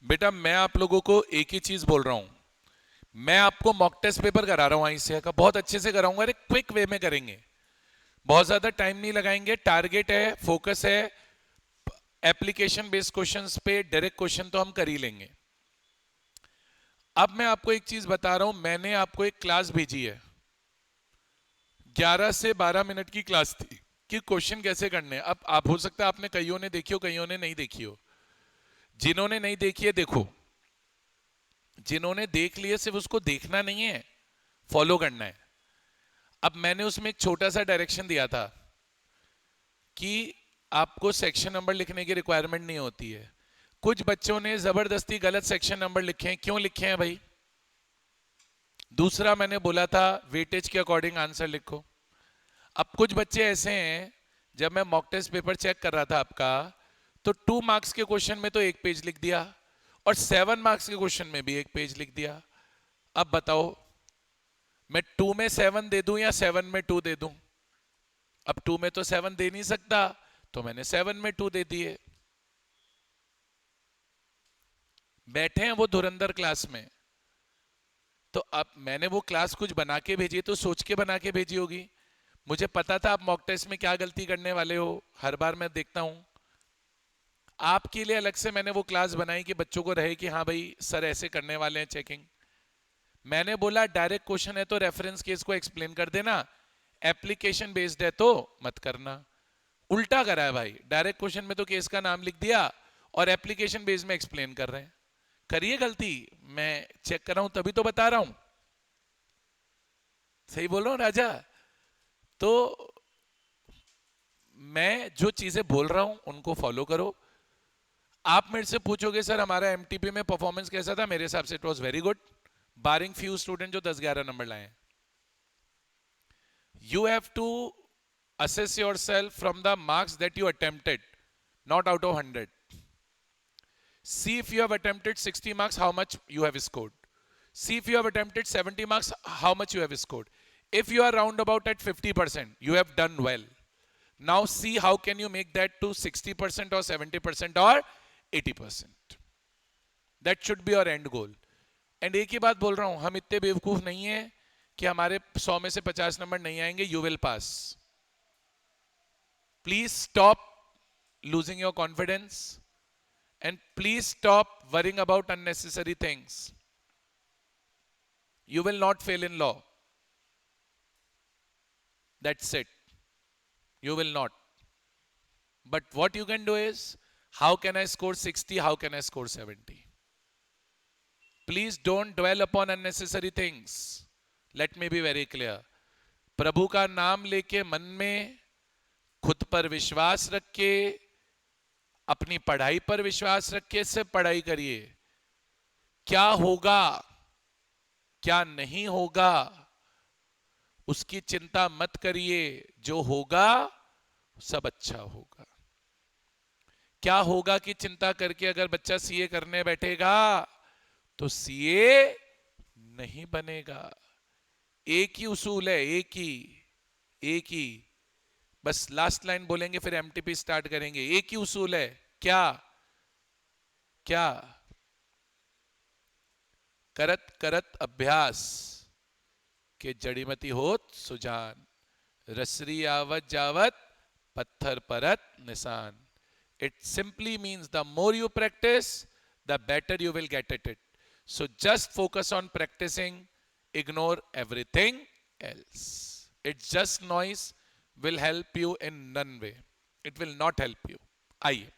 बेटा मैं आप लोगों को एक ही चीज बोल रहा हूं। मैं आपको मॉक टेस्ट पेपर करा रहा हूं आईसीए का, बहुत अच्छे से कराऊंगा। अरे क्विक वे में करेंगे, बहुत ज्यादा टाइम नहीं लगाएंगे। टारगेट है, फोकस है, एप्लीकेशन बेस्ड क्वेश्चंस पे। डायरेक्ट क्वेश्चन तो हम कर ही लेंगे। अब मैं आपको एक चीज बता रहा हूं, मैंने आपको एक क्लास भेजी है, 11 से 12 मिनट की क्लास थी कि क्वेश्चन कैसे करने हैं। अब आप, हो सकता है आपने कईयों ने देखी हो, कईयों ने नहीं देखी हो। जिन्होंने नहीं देखी है देखो, जिन्होंने देख लिया सिर्फ उसको देखना नहीं है, फॉलो करना है। अब मैंने उसमें एक छोटा सा डायरेक्शन दिया था कि आपको सेक्शन नंबर लिखने की रिक्वायरमेंट नहीं होती है। कुछ बच्चों ने जबरदस्ती गलत सेक्शन नंबर लिखे हैं। क्यों लिखे हैं भाई? दूसरा मैंने बोला था वेटेज के अकॉर्डिंग आंसर लिखो। अब कुछ बच्चे ऐसे हैं, जब मैं मॉक टेस्ट पेपर चेक कर रहा था आपका, तो 2 मार्क्स के क्वेश्चन में तो एक पेज लिख दिया और 7 मार्क्स के क्वेश्चन में भी एक पेज लिख दिया। अब बताओ, मैं 2 में 7 दे दूं या 7 में 2 दे दूं? अब 2 में तो 7 दे नहीं सकता, तो मैंने 7 में 2 दे दिए। बैठे हैं वो धुरंधर क्लास में। तो अब मैंने वो क्लास कुछ बना के भेजी, तो सोच के बना के भेजी होगी। मुझे पता था आप मॉक टेस्ट में क्या गलती करने वाले हो, हर बार मैं देखता हूं। आपके लिए अलग से मैंने वो क्लास बनाई कि बच्चों को रहे कि हाँ भाई सर ऐसे करने वाले हैं चेकिंग। मैंने बोला डायरेक्ट क्वेश्चन है तो रेफरेंस केस को एक्सप्लेन कर देना, एप्लीकेशन बेस्ड है तो मत करना। उल्टा करा है भाई, डायरेक्ट क्वेश्चन में तो केस का नाम लिख दिया और एप्लीकेशन बेस्ड में एक्सप्लेन कर रहे हैं। करिए गलती, मैं चेक कर रहा हूं तभी तो बता रहा हूं। सही बोल रहा हूं राजा? तो मैं जो चीजें बोल रहा हूं उनको फॉलो करो। आप मेरे से पूछोगे सर हमारा एमटीपी में परफॉर्मेंस कैसा था, मेरे हिसाब से it was very good, barring few student जो 10-11 नंबर लाए हैं। You have to assess yourself from the marks that you attempted, not out of 100. See if you have attempted 60 marks, how much you have scored. See if you have attempted 70 marks, how much you have scored. If you are roundabout at 50%, you have done well. Now see how can you make that to 60% or 70% or 80%. That should be your end goal. And एक ही बात बोल रहा हूं, हम इतने बेवकूफ नहीं है कि हमारे 100 में से 50 नंबर नहीं आएंगे। You will pass. Please stop losing your confidence and please stop worrying about unnecessary things. You will not fail in law, that's it. You will not. But what you can do is, how can I score 60, how can I score 70? Please don't dwell upon unnecessary things. Let me be very clear. प्रभु का नाम लेके मन में, खुद पर विश्वास रख के, अपनी पढ़ाई पर विश्वास रख के सिर्फ पढ़ाई करिए। क्या होगा क्या नहीं होगा उसकी चिंता मत करिए, जो होगा सब अच्छा होगा। क्या होगा की चिंता करके अगर बच्चा सीए करने बैठेगा तो सीए नहीं बनेगा। एक ही उसूल है, एक ही। बस लास्ट लाइन बोलेंगे फिर एमटीपी स्टार्ट करेंगे। एक ही उसूल है, क्या क्या? करत करत अभ्यास के जड़ीमती होत सुजान, रसरी आवत जावत पत्थर परत निशान। It simply means the more you practice, the better you will get at it. So just focus on practicing, ignore everything else. It's just noise, will help you in none way. It will not help you. आइए,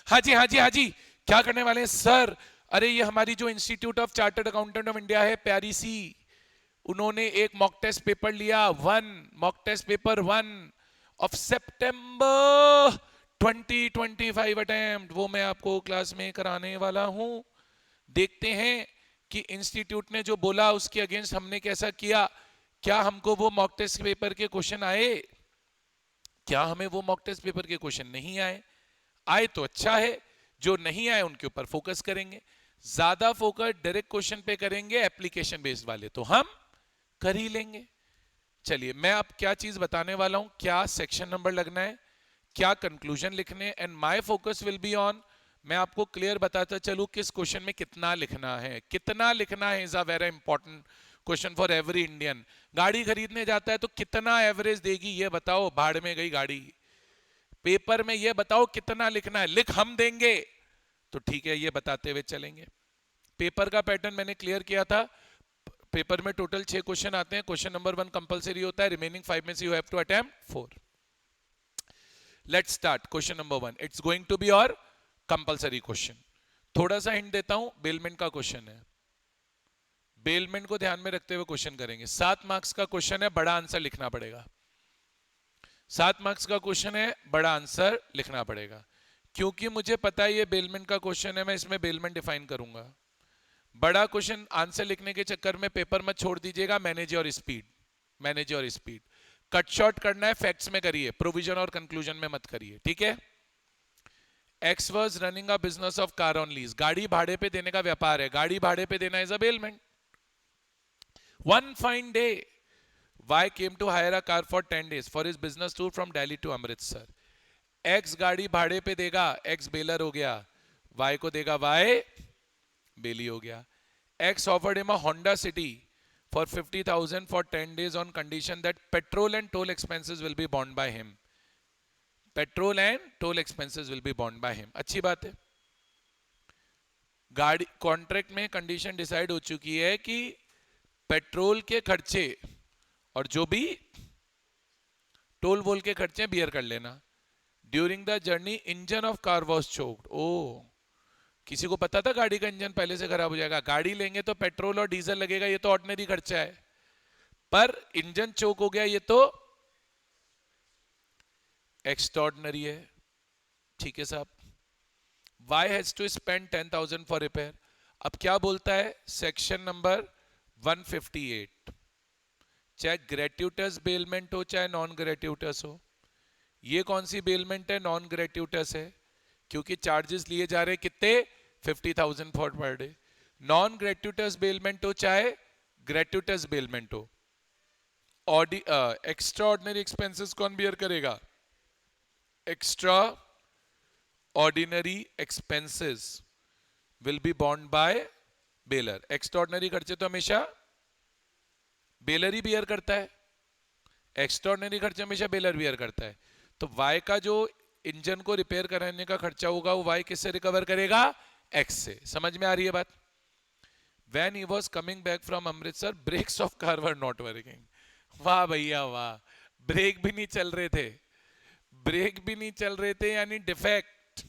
हाँ जी हाँ जी हाँ जी, क्या करने वाले हैं sir? अरे ये हमारी जो institute of chartered accountant of India है, प्यारी सी, उन्होंने एक मॉक टेस्ट पेपर लिया, मॉक टेस्ट पेपर 1 ऑफ सितंबर 2025 अटेम्प्ट। वो मैं आपको क्लास में कराने वाला हूं। देखते हैं कि इंस्टीट्यूट ने जो बोला उसके अगेंस्ट हमने कैसा किया। क्या हमको वो मॉक टेस्ट पेपर के क्वेश्चन आए? क्या हमें वो मॉक टेस्ट पेपर के क्वेश्चन नहीं आए? आए तो अच्छा है, जो नहीं आए उनके ऊपर फोकस करेंगे। ज्यादा फोकस डायरेक्ट क्वेश्चन पे करेंगे, एप्लीकेशन बेस्ड वाले तो हम कर ही लेंगे। चलिए मैं अब क्या चीज बताने वाला हूं, क्या सेक्शन नंबर लगना है, क्या कंक्लूजन लिखने, and my focus will be on मैं आपको क्लियर बताता चलूं किस क्वेश्चन में कितना लिखना है। कितना लिखना है is a very important question for every Indian. गाड़ी खरीदने जाता है तो कितना एवरेज देगी ये बताओ, भाड़ में गई गाड़ी। पेपर में ये बताओ कितना लिखना है, लिख हम देंगे तो ठीक है, ये बताते हुए चलेंगे। पेपर का पैटर्न मैंने क्लियर किया था। पेपर में टोटल 6 क्वेश्चन आते हैं। क्वेश्चन नंबर 1 कंपलसरी होता है, रिमेनिंग 5 में से you have to attempt 4। Let's start question number 1। It's going to be और कंपलसरी क्वेश्चन। थोड़ा सा हिंट देता हूं, बेलमेंट का क्वेश्चन है। बेलमेंट को ध्यान में रखते हुए क्वेश्चन करेंगे। 7 मार्क्स का क्वेश्चन है, बड़ा आंसर लिखना पड़ेगा। 7 मार्क्स का क्वेश्चन है, बड़ा आंसर लिखना पड़ेगा। क्योंकि मुझे पता है ये बेलमेंट का क्वेश्चन है, मैं इसमें बेलमेंट डिफाइन करूंगा। बड़ा क्वेश्चन आंसर लिखने के चक्कर में पेपर मत छोड़ दीजिएगा। Manage your speed, manage your speed. Cut short करना है, फैक्ट्स में करिए, प्रोविजन और कंक्लूजन में मत करिए, ठीक है। X was running a business of car on lease. गाड़ी भाड़े पे देने का व्यापार है, गाड़ी भाड़े पे देना is a bailment. One fine day Y came to hire a car for 10 days for his business tour from Delhi to Amritsar. X गाड़ी भाड़े पे देगा, X बेलर हो गया, Y को देगा Y बेली हो गया। X offered him a Honda City for 50,000 for 10 days on condition that petrol and toll expenses will be borne by him. Petrol and toll expenses will be borne by him. अच्छी बात है। गाड़ी contract में condition decide हो चुकी है कि petrol के खर्चे और जो भी टोल वोल के खर्चे बियर कर लेना। During the journey engine of car was choked. ओ, किसी को पता था गाड़ी का इंजन पहले से खराब हो जाएगा? गाड़ी लेंगे तो पेट्रोल और डीजल लगेगा, ये तो ऑर्डिनरी खर्चा है, पर इंजन चोक हो गया, ये तो एक्स्ट्रॉर्डिनरी है। ठीक है साहब। Y has to spend 10,000 for repair. अब क्या बोलता है सेक्शन नंबर 158, चाहे ग्रेट्यूटस बेलमेंट हो चाहे नॉन ग्रेट्यूटस हो। ये कौन सी बेलमेंट है? नॉन ग्रेट्यूटस है, क्योंकि चार्जेस लिए जा रहे कितने? 50,000 for per day. Non gratuitous bailment हो चाहे ग्रेट्यूटस बेलमेंट हो, एक्स्ट्रा ऑर्डिनरी एक्सपेंसेस कौन बियर करेगा? Extraordinary expenses will be borne by bailor. Extraordinary खर्चे तो हमेशा बेलर ही बियर करता है, एक्स्ट्राऑर्डिनरी खर्चा हमेशा बेलर बियर करता है। तो वाई का जो इंजन को रिपेयर कराने का खर्चा होगा वो वाई किससे रिकवर करेगा? एक्स से। समझ में आ रही है बात? When he was coming back from Amritsar, brakes of car were not working. वाह भैया वाह, ब्रेक भी नहीं चल रहे थे, ब्रेक भी नहीं चल रहे थे, यानी डिफेक्ट।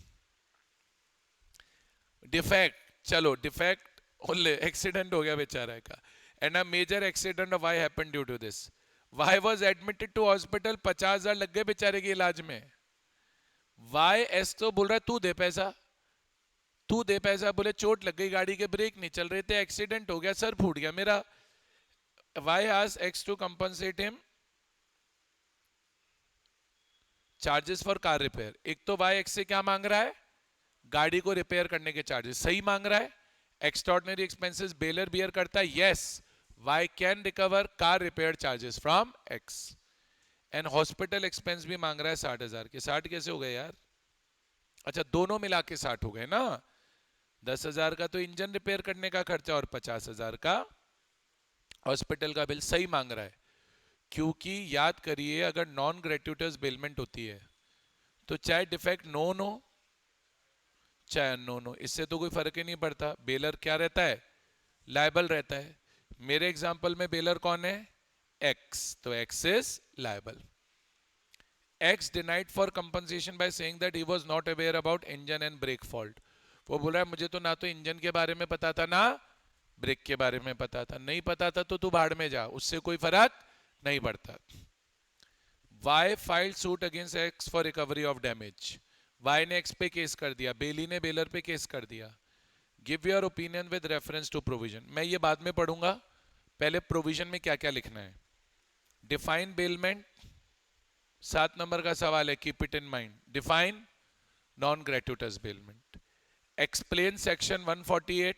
डिफेक्ट, चलो डिफेक्ट, एक्सीडेंट हो गया बेचारा का। And a major accident of Y happened due to this. Y was admitted to hospital, 50,000 लग गए बेचारे के इलाज में। वाई एस तो बोल रहा है तू दे पैसा, तू दे पैसा। बोले चोट लग गई, गाड़ी के ब्रेक नहीं चल रहे थे, एक्सीडेंट हो गया, सर फूट गया मेरा। Y asked X to compensate him charges for car repair. एक तो वाई एक्स से क्या मांग रहा है? गाड़ी को रिपेयर करने के चार्जेस, सही मांग रहा है। एक्स्ट्राऑर्डिनरी एक्सपेंसेस बेलर बियर करता है, yes. Y can recover car repair charges from X. And hospital expense भी मांग रहा है 60,000 के। 60 कैसे हो गए यार? अच्छा, दोनों मिला के 60 हो गए ना। 10,000 का तो इंजन रिपेयर करने का खर्चा और 50,000 का हॉस्पिटल का बिल। सही मांग रहा है, क्योंकि याद करिए अगर नॉन ग्रेट्यूटस बेलमेंट होती है तो चाहे डिफेक्ट नोन हो चाहे अननोन हो, इससे तो कोई फर्क ही नहीं पड़ता। बेलर क्या रहता है? लायबल रहता है। मेरे एग्जांपल में बेलर कौन है? एक्स, तो X is liable. X denied for compensation by saying that he was not aware about engine and brake fault. वो बोल रहा है मुझे तो ना तो इंजन के बारे में पता था ना ब्रेक के बारे में पता था। नहीं पता था तो तू भाड़ में जा, उससे कोई फर्क नहीं पड़ता। Y filed suit against X for recovery of damage. Y ने एक्स पे केस कर दिया, बेली ने बेलर पे केस कर दिया। Give your opinion with reference to provision. मैं ये बाद में पढ़ूंगा, पहले प्रोविजन में क्या क्या लिखना है। डिफाइन बेलमेंट, 7 नंबर का सवाल है, keep it in mind. Define non gratuitous bailment. Explain section 148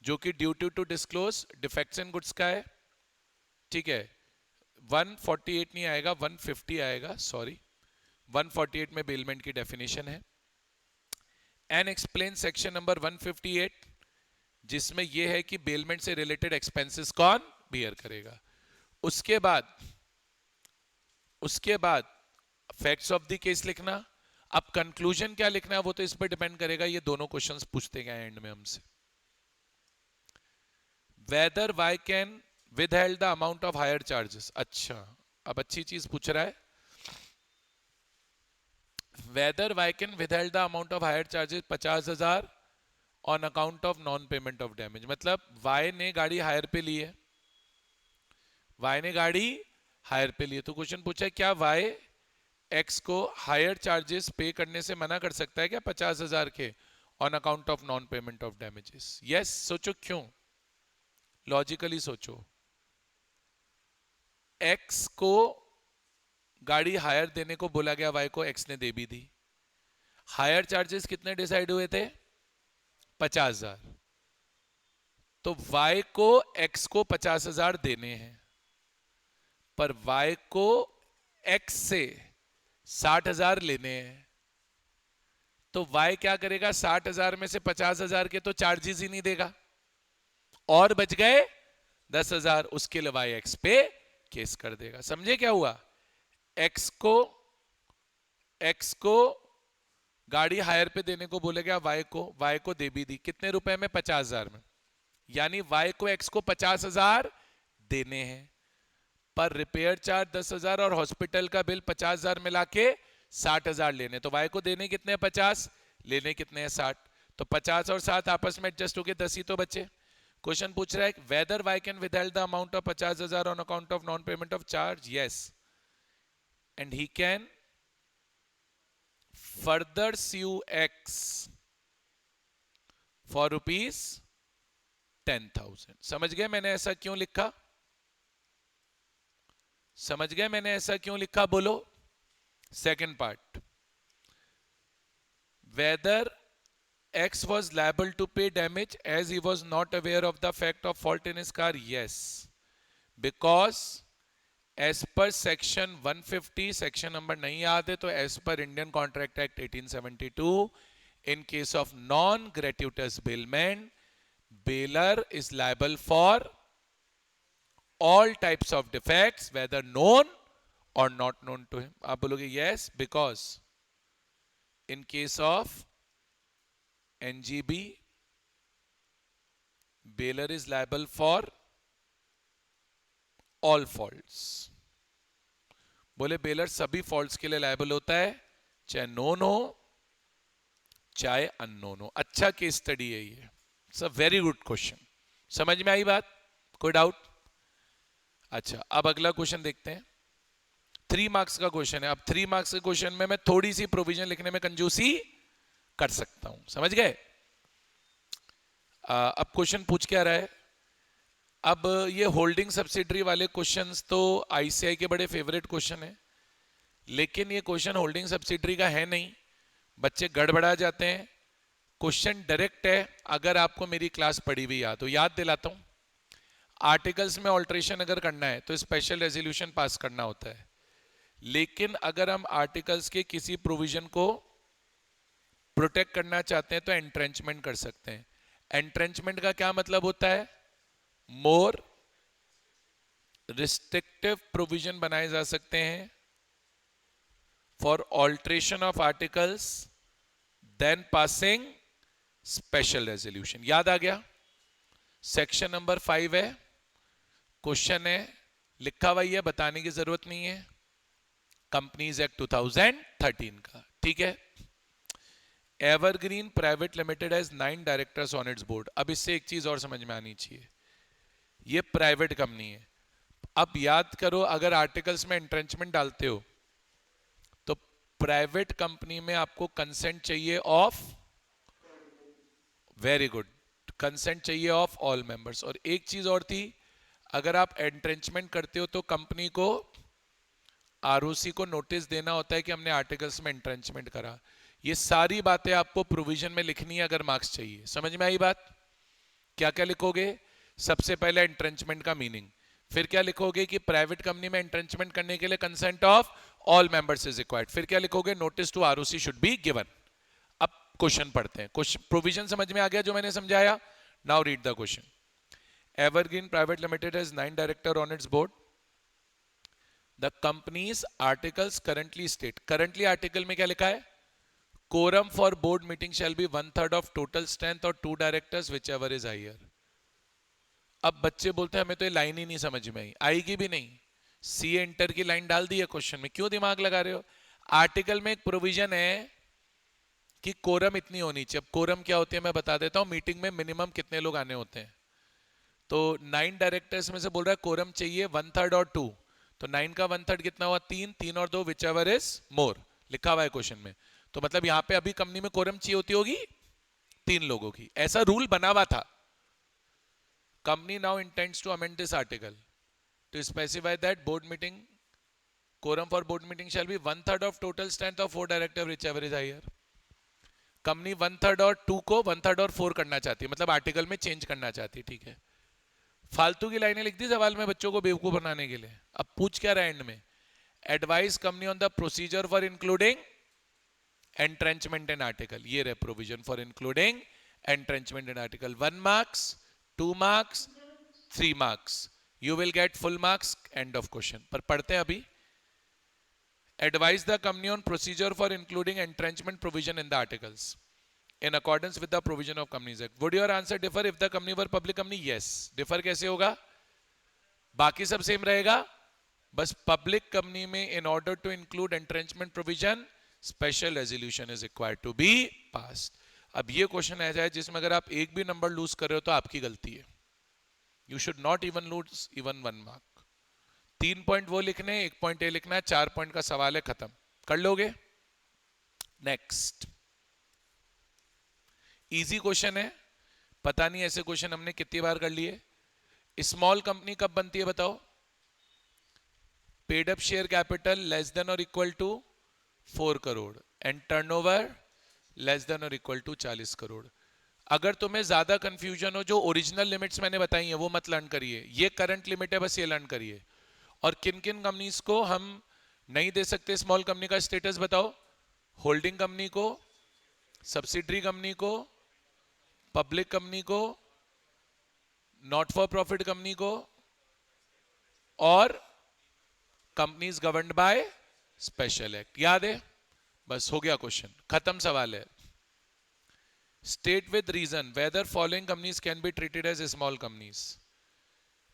जो कि duty to disclose defects in goods का है, ठीक है। 148 नहीं आएगा, 150 आएगा, सॉरी। 148 में बेलमेंट की डेफिनेशन है। एंड एक्सप्लेन सेक्शन नंबर 158, जिसमें यह है कि बेलमेंट से रिलेटेड एक्सपेंसेस कौन बियर करेगा। उसके बाद फैक्ट्स ऑफ द केस लिखना। अब कंक्लूजन क्या लिखना है वो तो इस पर डिपेंड करेगा, ये दोनों क्वेश्चंस पूछते गए एंड में हमसे। Whether Y can withheld the amount of hire charges. अच्छा, अब अच्छी चीज पूछ रहा है। Whether Y can withheld the amount of hire charges 50,000 on account of non payment of damage. मतलब वाई ने गाड़ी हायर पे ली है, वाई ने गाड़ी हायर पे ली है, तो क्वेश्चन पूछा है क्या वाई एक्स को हायर चार्जेस पे करने से मना कर सकता है क्या 50,000 के on account of non payment of damages. Yes, सोचो क्यों, लॉजिकली सोचो। एक्स को गाड़ी हायर देने को बोला गया, वाई को एक्स ने दे भी दी। हायर चार्जेस कितने डिसाइड हुए थे 50,000, तो वाई को एक्स को 50,000 देने हैं, पर वाई को एक्स से 60,000 लेने हैं। तो वाई क्या करेगा, 60,000 में से 50,000 के तो चार्जेस ही नहीं देगा, और बच गए 10,000, उसके लिए वाई एक्स पे केस कर देगा। समझे क्या हुआ, एक्स को गाड़ी हायर पे देने को बोले गया, वाई को दे भी दी, कितने रुपए में 50,000 में, यानी वाई को एक्स को 50,000 देने हैं, पर रिपेयर चार्ज 10,000 और हॉस्पिटल का बिल 50,000 मिला के 60,000 लेने। तो वाई को देने कितने 50, लेने कितने हैं 60, तो 50 और 7 आपस में एडजस्ट हो गए, 10 ही तो बचे। क्वेश्चन पूछ रहा है whether Y can withheld the amount of 50,000 on account of non payment of charge. Yes, and he can further sue X for ₹10,000। समझ गए मैंने ऐसा क्यों लिखा, समझ गए मैंने ऐसा क्यों लिखा, बोलो। Second part, whether X was liable to pay damage as he was not aware of the fact of fault in his car. Yes, because as per section 150, section number नहीं याद है तो as per Indian Contract Act 1872, in case of non-gratuitous bailment, bailer is liable for all types of defects whether known or not known to him. आप बोलोगे yes, because in case of NGB, bailer is liable for all faults. बोले baler सभी faults के लिए liable होता है, चाहे known हो चाहे अननोन हो। अच्छा केस स्टडी है ये, it's a very good question. समझ में आई बात, कोई डाउट? अच्छा, अब अगला क्वेश्चन देखते हैं। 3 मार्क्स का क्वेश्चन है। अब 3 मार्क्स के क्वेश्चन में मैं थोड़ी सी प्रोविजन लिखने में कंजूसी कर सकता हूं, समझ गए। अब क्वेश्चन पूछ क्या रहा है, अब ये होल्डिंग सब्सिडरी वाले क्वेश्चंस तो आईसीआई के बड़े फेवरेट क्वेश्चन है, लेकिन ये क्वेश्चन होल्डिंग सब्सिडरी का है नहीं, बच्चे गड़बड़ा जाते हैं। क्वेश्चन डायरेक्ट है, अगर आपको मेरी क्लास पढ़ी हुई याद तो याद दिलाता हूं। आर्टिकल्स में ऑल्ट्रेशन अगर करना है तो स्पेशल रेजोल्यूशन पास करना होता है, लेकिन अगर हम आर्टिकल्स के किसी प्रोविजन को प्रोटेक्ट करना चाहते हैं तो एंट्रेंचमेंट कर सकते हैं। एंट्रेंचमेंट का क्या मतलब होता है, मोर रिस्ट्रिक्टिव प्रोविजन बनाए जा सकते हैं for alteration of articles then passing special resolution. याद आ गया, सेक्शन नंबर 5 है, क्वेश्चन है, लिखा हुआ है, बताने की जरूरत नहीं है, कंपनीज एक्ट 2013 का, ठीक है। Evergreen private limited has 9 directors on its board. अब इससे एक चीज और समझ में आनी चाहिए, ये प्राइवेट कंपनी है। अब याद करो, अगर आर्टिकल्स में एंट्रेंचमेंट डालते हो तो प्राइवेट कंपनी में आपको कंसेंट चाहिए ऑफ, वेरी गुड, कंसेंट चाहिए ऑफ ऑल मेंबर्स। और एक चीज और थी, अगर आप एंट्रेंचमेंट करते हो तो कंपनी को, आरओसी को नोटिस देना होता है कि हमने आर्टिकल्स में एंट्रेंचमेंट करा। ये सारी बातें आपको प्रोविजन में लिखनी है अगर मार्क्स चाहिए। समझ में आई बात? क्या क्या लिखोगे? सबसे पहले एंट्रेंचमेंट का मीनिंग, फिर क्या लिखोगे कि प्राइवेट कंपनी में एंट्रेंचमेंट करने के लिए consent of all members is required, फिर क्या लिखोगे, notice to ROC should be given. अब क्वेश्चन पढ़ते हैं. क्वेश्चन प्रोविजन समझ में आ गया जो मैंने समझाया. Now read the question. Evergreen private limited has 9 director on its board. The company's articles currently state. Currently article में क्या लिखा है? Quorum for board meeting shall be 1/3 of total strength और 2 directors whichever is higher. अब बच्चे बोलते हैं हमें तो ये लाइन ही नहीं समझ में आई. आएगी भी नहीं. सीए इंटर की लाइन डाल दी है क्वेश्चन में, क्यों दिमाग लगा रहे हो? आर्टिकल में एक प्रोविजन है कि कोरम इतनी होनी चाहिए. अब कोरम क्या होती है मैं बता देता हूं. मीटिंग में मिनिमम कितने लोग आने होते हैं. तो 9 डायरेक्टर्स में से बोल रहा है कोरम चाहिए 1/3 और 2. तो 9 का 1/3 कितना हुआ? 3. 3 और 2 विच एवर इज मोर लिखा हुआ है क्वेश्चन में. तो मतलब यहां पे अभी कंपनी में कोरम चाहिए होती होगी 3 लोगों की. ऐसा रूल बना हुआ था. Company now intends to amend this article to specify that board meeting quorum for board meeting shall be 1/3 of total strength of 4 director whichever is higher. Company 1/3 और 2 को 1/3 और 4 करना चाहती है, मतलब आर्टिकल में चेंज करना चाहती है. ठीक है, फालतू की लाइनें लिख दी सवाल में बच्चों को बेवकूफ बनाने के लिए. अब पूछ क्या रहा है एंड में? Advice company on the procedure for including entrenchment in article. ये रहे provision for including entrenchment in article. 1 marks, 2 marks, 3 marks. You will get full marks. End of question. पर पढ़ते हैं अभी. Advise the company on procedure for including entrenchment provision in the articles in accordance with the provision of Companies Act. Would your answer differ if the company were public company? Yes. Differ कैसे होगा? बाकी सब same रहेगा, बस public company में in order to include entrenchment provision special resolution is required to be passed. अब ये question ऐसा है जिसमें अगर आप एक भी नंबर लूज कर रहे हो तो आपकी गलती है. You should not even lose even 1 mark. 3 point वो लिखने, 1 पॉइंट ये लिखना है. 4 पॉइंट का सवाल है, खत्म कर लोगे. नेक्स्ट इजी क्वेश्चन है. पता नहीं ऐसे क्वेश्चन हमने कितनी बार कर लिए. स्मॉल कंपनी कब बनती है बताओ? Paid up share capital less than और equal to 4 crore and turnover less than और इक्वल टू 40 करोड़. अगर तुम्हें ज्यादा कंफ्यूजन हो, जो ओरिजिनल लिमिट्स मैंने बताई हैं वो मत लर्न करिए. ये करंट लिमिट है, बस ये लर्न करिए. और किन किन कंपनीज को हम नहीं दे सकते स्मॉल कंपनी का स्टेटस बताओ? होल्डिंग कंपनी को, सब्सिडरी कंपनी को, पब्लिक कंपनी को, नॉट फॉर प्रॉफिट कंपनी को, और companies governed by special act. याद है? बस हो गया क्वेश्चन, खत्म सवाल है. State with reason whether following companies can be treated as small companies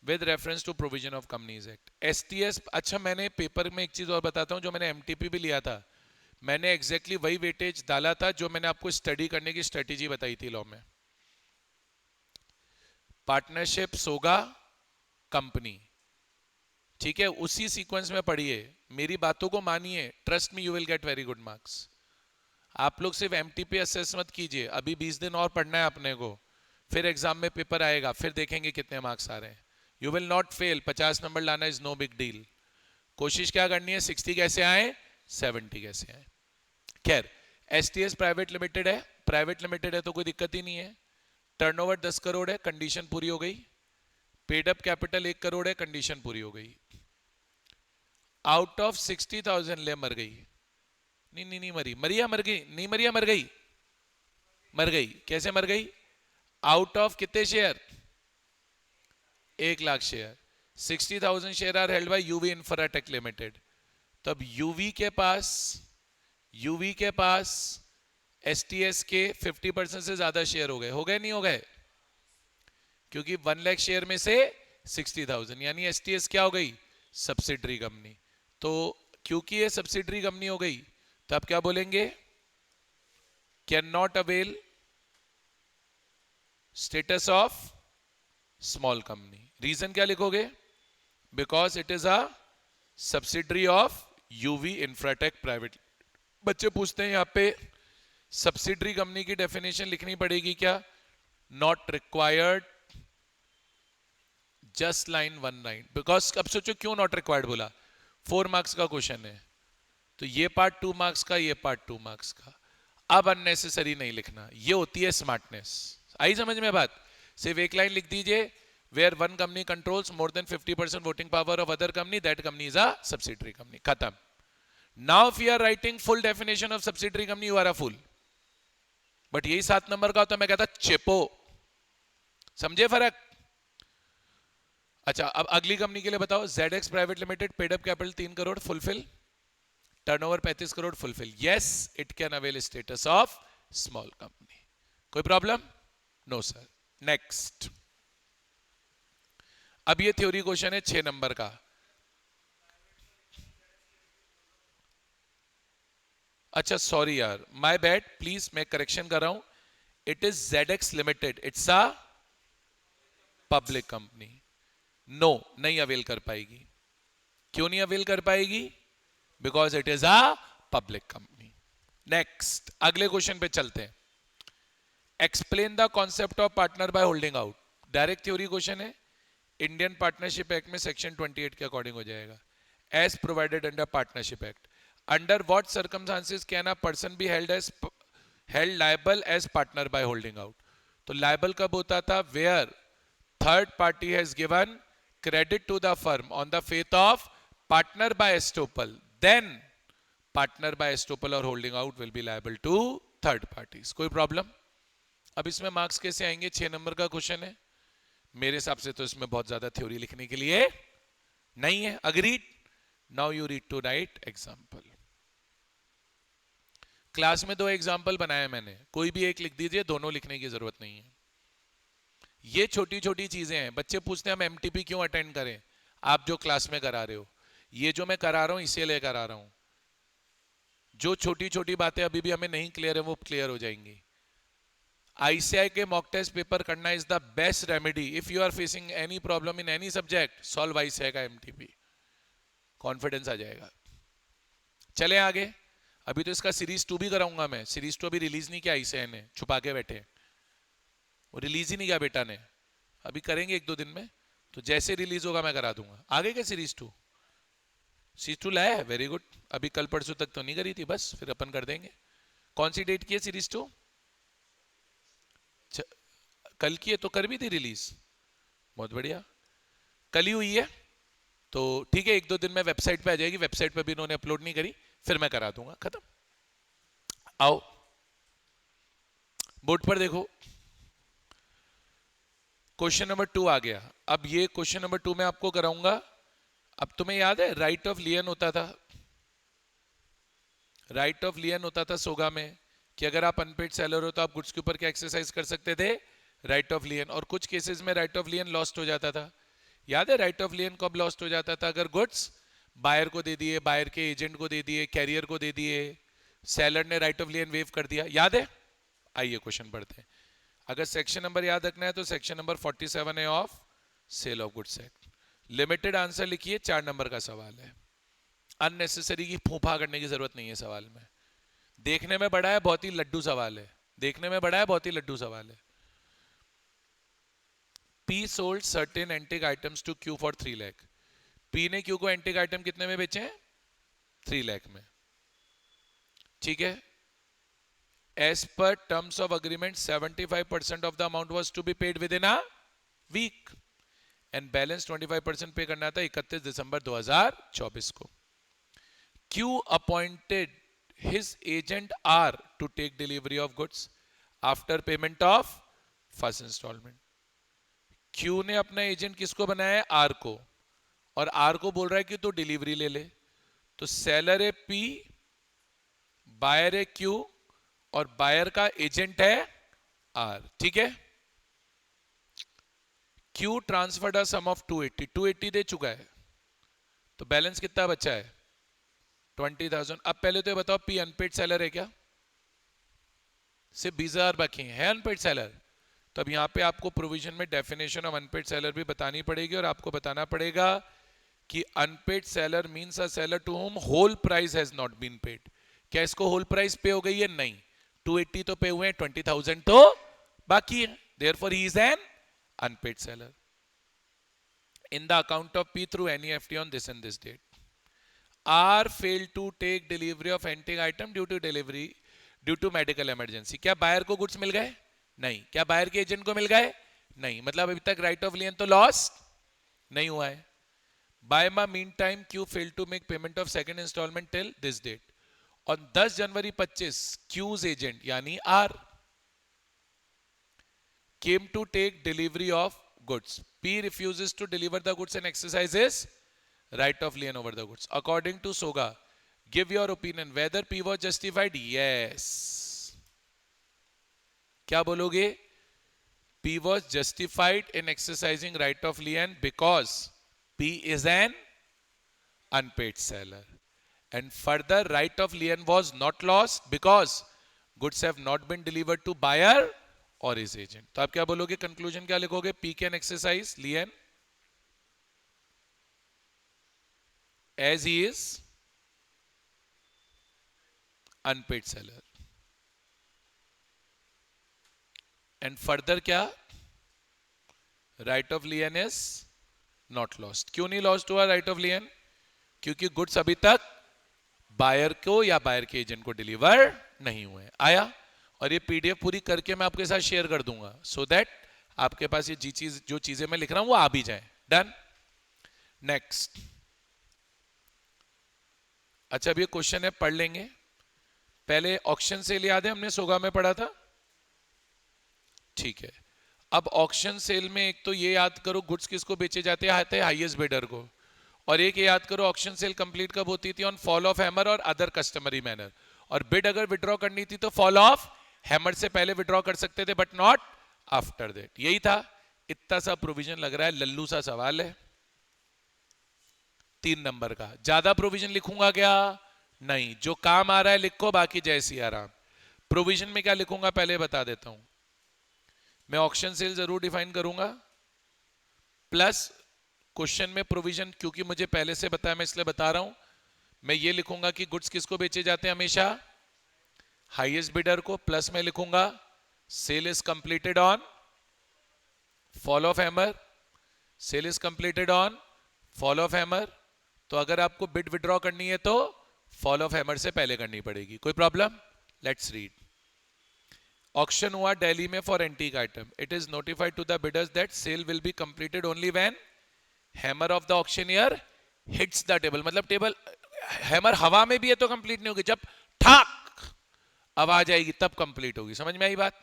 with reference to provision of Companies Act. STS. अच्छा, मैंने पेपर में एक चीज और बताता हूं, जो मैंने MTP भी लिया था, मैंने एग्जैक्टली वही वेटेज डाला था जो मैंने आपको स्टडी करने की स्ट्रेटेजी बताई थी लॉ में. पार्टनरशिप, सोगा, कंपनी. ठीक है, उसी सीक्वेंस में पढ़िए, मेरी बातों को मानिए. Trust me, you will get very good marks. आप लोग सिर्फ MTP असेस मत कीजिए. अभी 20 दिन और पढ़ना है अपने को, फिर एग्जाम में पेपर आएगा, फिर देखेंगे कितने मार्क्स आ रहे हैं. You will not fail. 50 number लाना इज नो बिग डील. कोशिश क्या करनी है? 60 कैसे आए, 70 कैसे आए. खैर, STS प्राइवेट लिमिटेड है. प्राइवेट लिमिटेड है तो कोई दिक्कत ही नहीं है. टर्नओवर 10 करोड़ है, कंडीशन पूरी हो गई. पेड अप कैपिटल 1 करोड़ है, कंडीशन पूरी हो गई. आउट ऑफ 60,000 ले मर गई. नहीं मरी. मरिया मर गई? नहीं मरिया मर गई. मर गई. कैसे मर गई? आउट ऑफ कितने share? 1 lakh share. 60,000 share are held by UV Infratech limited. तब यूवी के पास STS के 50% से ज्यादा शेयर हो गए. हो गए नहीं हो गए? क्योंकि 1 लाख शेयर में से 60,000, यानी STS क्या हो गई? Subsidiary company. तो क्योंकि ये सब्सिडरी कंपनी हो गई तो आप क्या बोलेंगे? Can not avail status of small company. Reason क्या लिखोगे? Because it is a subsidiary of UV Infratech private. बच्चे पूछते हैं यहां पे सब्सिडरी कंपनी की डेफिनेशन लिखनी पड़ेगी क्या? Not required. Just line 1 line. Because अब सोचो क्यों नॉट रिक्वायर्ड बोला. 4 मार्क्स का क्वेश्चन है, तो ये पार्ट 2 मार्क्स का, ये पार्ट 2 मार्क्स का. अब अननेसेसरी नहीं लिखना. ये होती है स्मार्टनेस. आई समझ में बात? सिर्फ एक लाइन लिख दीजिए, where one company controls more than 50% voting power of other company, that company is a subsidiary company. खत्म. Now if you are writing full definition of subsidiary company, you are a fool. But यही 7 number का होता मैं कहता चेपो। समझे फर्क? अच्छा, अब अगली कंपनी के लिए बताओ। ZX private limited, paid up capital 3 crore, fulfil. Turnover 35 crore, fulfil. Yes, it can avail status of small company. कोई प्रॉब्लम? No sir. नेक्स्ट, अब ये थ्योरी क्वेश्चन है 6 नंबर का। अच्छा सॉरी यार, माय बैड, प्लीज मैं करेक्शन कर रहा हूं। It is ZX limited, it's a public company. No, नहीं अवेल कर पाएगी। क्यों नहीं अवेल कर पाएगी? Because it is a public company. Next, अगले क्वेश्चन पे चलते हैं। Explain the concept of partner by holding out. Direct theory question है। इंडियन पार्टनरशिप एक्ट में सेक्शन 28 के अकॉर्डिंग हो जाएगा। As provided under partnership act, under what circumstances can a person be held liable as partner by holding out. तो liable कब होता था? Where third party has given credit to the firm on the faith of partner by estoppel, then partner by estoppel और holding out will be liable to third parties. कोई problem? अब इसमें marks कैसे आएंगे? 6 number का question है। मेरे हिसाब से तो इसमें बहुत ज्यादा थ्योरी लिखने के लिए नहीं है। Agreed? Now you need to write example. Class में 2 एग्जाम्पल बनाए मैंने, कोई भी एक लिख दीजिए, दोनों लिखने की जरूरत नहीं है। ये छोटी छोटी चीजें हैं। बच्चे पूछते हैं हम MTP क्यों अटेंड करें? आप जो क्लास में करा रहे हो, ये जो मैं करा रहा हूं इसीलिए करा रहा हूं। जो छोटी छोटी बातें अभी भी हमें नहीं क्लियर है वो क्लियर हो जाएंगी। ICAI के मॉक टेस्ट पेपर करना is the best remedy. If you are facing any problem in any subject, solve ICAI का MTP, कॉन्फिडेंस आ जाएगा। चले आगे। अभी तो इसका सीरीज 2 भी कराऊंगा मैं। सीरीज 2 अभी रिलीज नहीं किया ICAI ने, छुपा के बैठे। वो रिलीज ही नहीं किया बेटा ने, अभी करेंगे 1-2 दिन में। तो जैसे रिलीज होगा मैं करा दूंगा। आगे क्या सीरीज 2? सीरीज 2 लाया है, वेरी गुड। अभी कल परसों तक तो नहीं करी थी, बस फिर अपन कर देंगे। कौन सी डेट की है सीरीज 2? कल की है तो कर भी थी रिलीज। बहुत बढ़िया, कल ही हुई है तो ठीक है। 1-2 दिन में वेबसाइट पे आ जाएगी। वेबसाइट पे भी इन्होंने अपलोड नहीं करी, फिर मैं करा दूंगा, खत्म। आओ बोर्ड पर देखो, क्वेश्चन नंबर 2 आ गया। अब ये क्वेश्चन नंबर 2 मैं आपको कराऊंगा। अब तुम्हें याद है राइट ऑफ लियन होता था? राइट ऑफ लियन होता था सोगा में कि अगर आप अनपेड सेलर हो तो आप गुड्स के ऊपर क्या एक्सरसाइज कर सकते थे? Right of लियन। और कुछ केसेस में राइट ऑफ लियन लॉस्ट हो जाता था। याद है राइट ऑफ लियन कब लॉस्ट हो जाता था? अगर गुड्स बायर को दे दिए, बायर के एजेंट को दे दिए, कैरियर को दे दिए, सेलर ने राइट ऑफ लियन वेव कर दिया। याद है? आइए क्वेश्चन पढ़ते हैं। अगर सेक्शन नंबर याद रखना है तो सेक्शन नंबर 47 है of sale of goods act. Limited answer लिखिए, 4 नंबर का सवाल है। अननेसेसरी की फूफा करने की जरूरत नहीं है सवाल में। देखने में बड़ा है, बहुत ही लड्डू सवाल है। देखने में बड़ा है, बहुत ही लड्डू सवाल है। P sold certain antique items to Q for 3 lakh. P ने Q को एंटिक आइटम कितने में बेचे हैं? 3 लाख में। ठीक है। As per terms of agreement, 75% of the amount was to be paid within a week and balance 25% पे करना था 31 दिसंबर 2024 को। Q appointed his agent R to take delivery of goods after payment of first installment. Q ने अपना agent किसको बनाया है? R को। और R को बोल रहा है कि तो डिलीवरी ले ले। तो सेलर है P, बायर है Q और बायर का एजेंट है R। ठीक है। Q transferred a sum of 280 दे चुका है, तो बैलेंस कितना बचा है? 20,000। अब पहले तो ये बताओ P अनपेड सेलर है क्या? सिर्फ 20,000 बाकी है अनपेड सेलर। तो अब यहां पे आपको प्रोविजन में डेफिनेशन ऑफ अनपेड सेलर भी बतानी पड़ेगी और आपको बताना पड़ेगा कि unpaid seller means a seller to whom whole price has not been paid. क्या इसको होल प्राइस पे हो गई है? नहीं। 280 तो पे हुए हैं, 20,000 तो बाकी है। Therefore he is an unpaid seller in the account of P through NEFT on this and this date. R failed to take delivery of antique item due to medical emergency. क्या बायर को goods मिल गए? नहीं। क्या buyer के agent को मिल गए? नहीं। मतलब अभी तक राइट ऑफ लियन तो लॉस नहीं हुआ है। By the meantime, Q failed to make payment of second installment till this date. On 10 January 25 Q's agent यानी R came to take delivery of goods. P refuses to deliver the goods and exercises right of lien over the goods. According to Soga, give your opinion whether P was justified. Yes. क्या बोलोगे? P was justified in exercising right of lien because P is an unpaid seller. And further, right of lien was not lost because goods have not been delivered to buyer or his agent. तो आप क्या बोलोगे? Conclusion क्या लिखोगे? P can exercise lien as he is unpaid seller. And further क्या? Right of lien is not lost. क्यों नहीं lost हुआ right of lien? क्योंकि गुड्स अभी तक बायर को या बायर के एजेंट को डिलीवर नहीं हुए. आया? और ये पीडीएफ पूरी करके मैं आपके साथ शेयर कर दूंगा सो दैट आपके पास ये जो चीजें मैं लिख रहा हूं वो आ भी जाए. डन. नेक्स्ट. अच्छा, अब ये क्वेश्चन है, पढ़ लेंगे. पहले ऑक्शन सेल याद है, हमने सोगा में पढ़ा था. ठीक है. अब ऑक्शन सेल में एक तो ये याद करो गुड्स किसको बेचे जाते हैं, हाईएस्ट बिडर को. और एक याद करो ऑक्शन सेल कंप्लीट कब होती थी? ऑन फॉल ऑफ हैमर और अदर कस्टमरी मैनर. और बिड अगर विड्रॉ करनी थी तो फॉल ऑफ हैमर से पहले विड्रॉ कर सकते थे बट नॉट आफ्टर दैट. यही था. इतना सा प्रोविजन लग रहा है, लल्लू सा सवाल है. 3 नंबर का. ज्यादा प्रोविजन लिखूंगा क्या? नहीं. जो काम आ रहा है लिखो, बाकी जय सिया राम. प्रोविजन में क्या लिखूंगा पहले बता देता हूं. मैं ऑक्शन सेल जरूर डिफाइन करूंगा प्लस क्वेश्चन में प्रोविजन, क्योंकि मुझे पहले से बताया मैं इसलिए बता रहा हूं. मैं ये लिखूंगा कि गुड्स किसको बेचे जाते हैं हमेशा? हाईएस्ट बिडर को. प्लस में लिखूंगा sale is completed on fall of hammer. Sale is completed on fall of hammer. तो अगर आपको बिड विड्रॉ करनी है तो फॉल ऑफ हैमर से पहले करनी पड़ेगी. कोई प्रॉब्लम? Let's read. ऑक्शन हुआ दिल्ली में for antique item. It is notified to the bidders that sale will be completed only when hammer of the auctioneer hits the table. मतलब टेबल हैमर हवा में भी है तो कंप्लीट नहीं होगी, जब ठाक आवाज आएगी तब कंप्लीट होगी. समझ में आई बात?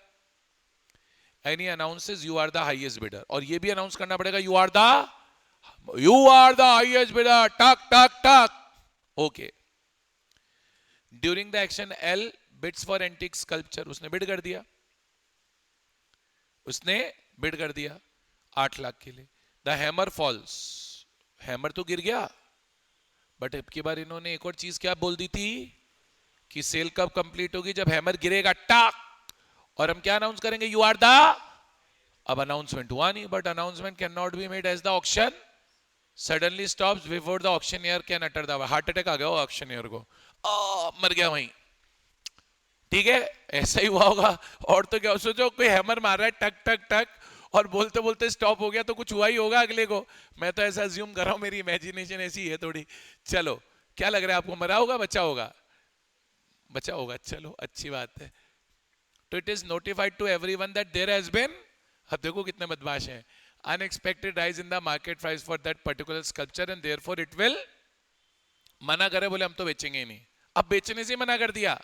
Any announces you are the highest bidder. और ये भी अनाउंस करना पड़ेगा you are the highest bidder. टक टक टक. Okay. During the auction L bids for antique sculpture. उसने बिड कर दिया. उसने बिड कर दिया 8 लाख के लिए. The hammer false. हैमर तो गिर गया बट अब की बार इन्होंने एक और चीज क्या बोल दी थी कि सेल कब कंप्लीट होगी? जब हैमर गिरेगा टाक. और हम क्या अनाउंस करेंगे? You are the. अब अनाउंसमेंट हुआ नहीं, but announcement can not be made as the auction suddenly stops before the auctioneer can utter the. Heart attack आ गया हो ऑक्शनियर को, मर गया वहीं. ठीक है, ऐसा ही हुआ होगा. और तो क्या, सोचो कोई हैमर मार रहा है टक टक टक और बोलते बोलते स्टॉप हो गया तो कुछ हुआ ही होगा अगले को. मैं तो ऐसा अज्यूम कर रहा हूं, मेरी इमेजिनेशन ऐसी है थोड़ी. चलो, क्या लग रहा है आपको? मरा होगा, बचा होगा? बचा होगा. चलो, अच्छी बात है. तो it is notified to everyone that there has been. अब देखो कितने बदमाश हैं. Unexpected rise in the market price for that particular sculpture and therefore it will. मना करे, बोले हम तो बेचेंगे ही नहीं. अब बेचने से मना कर दिया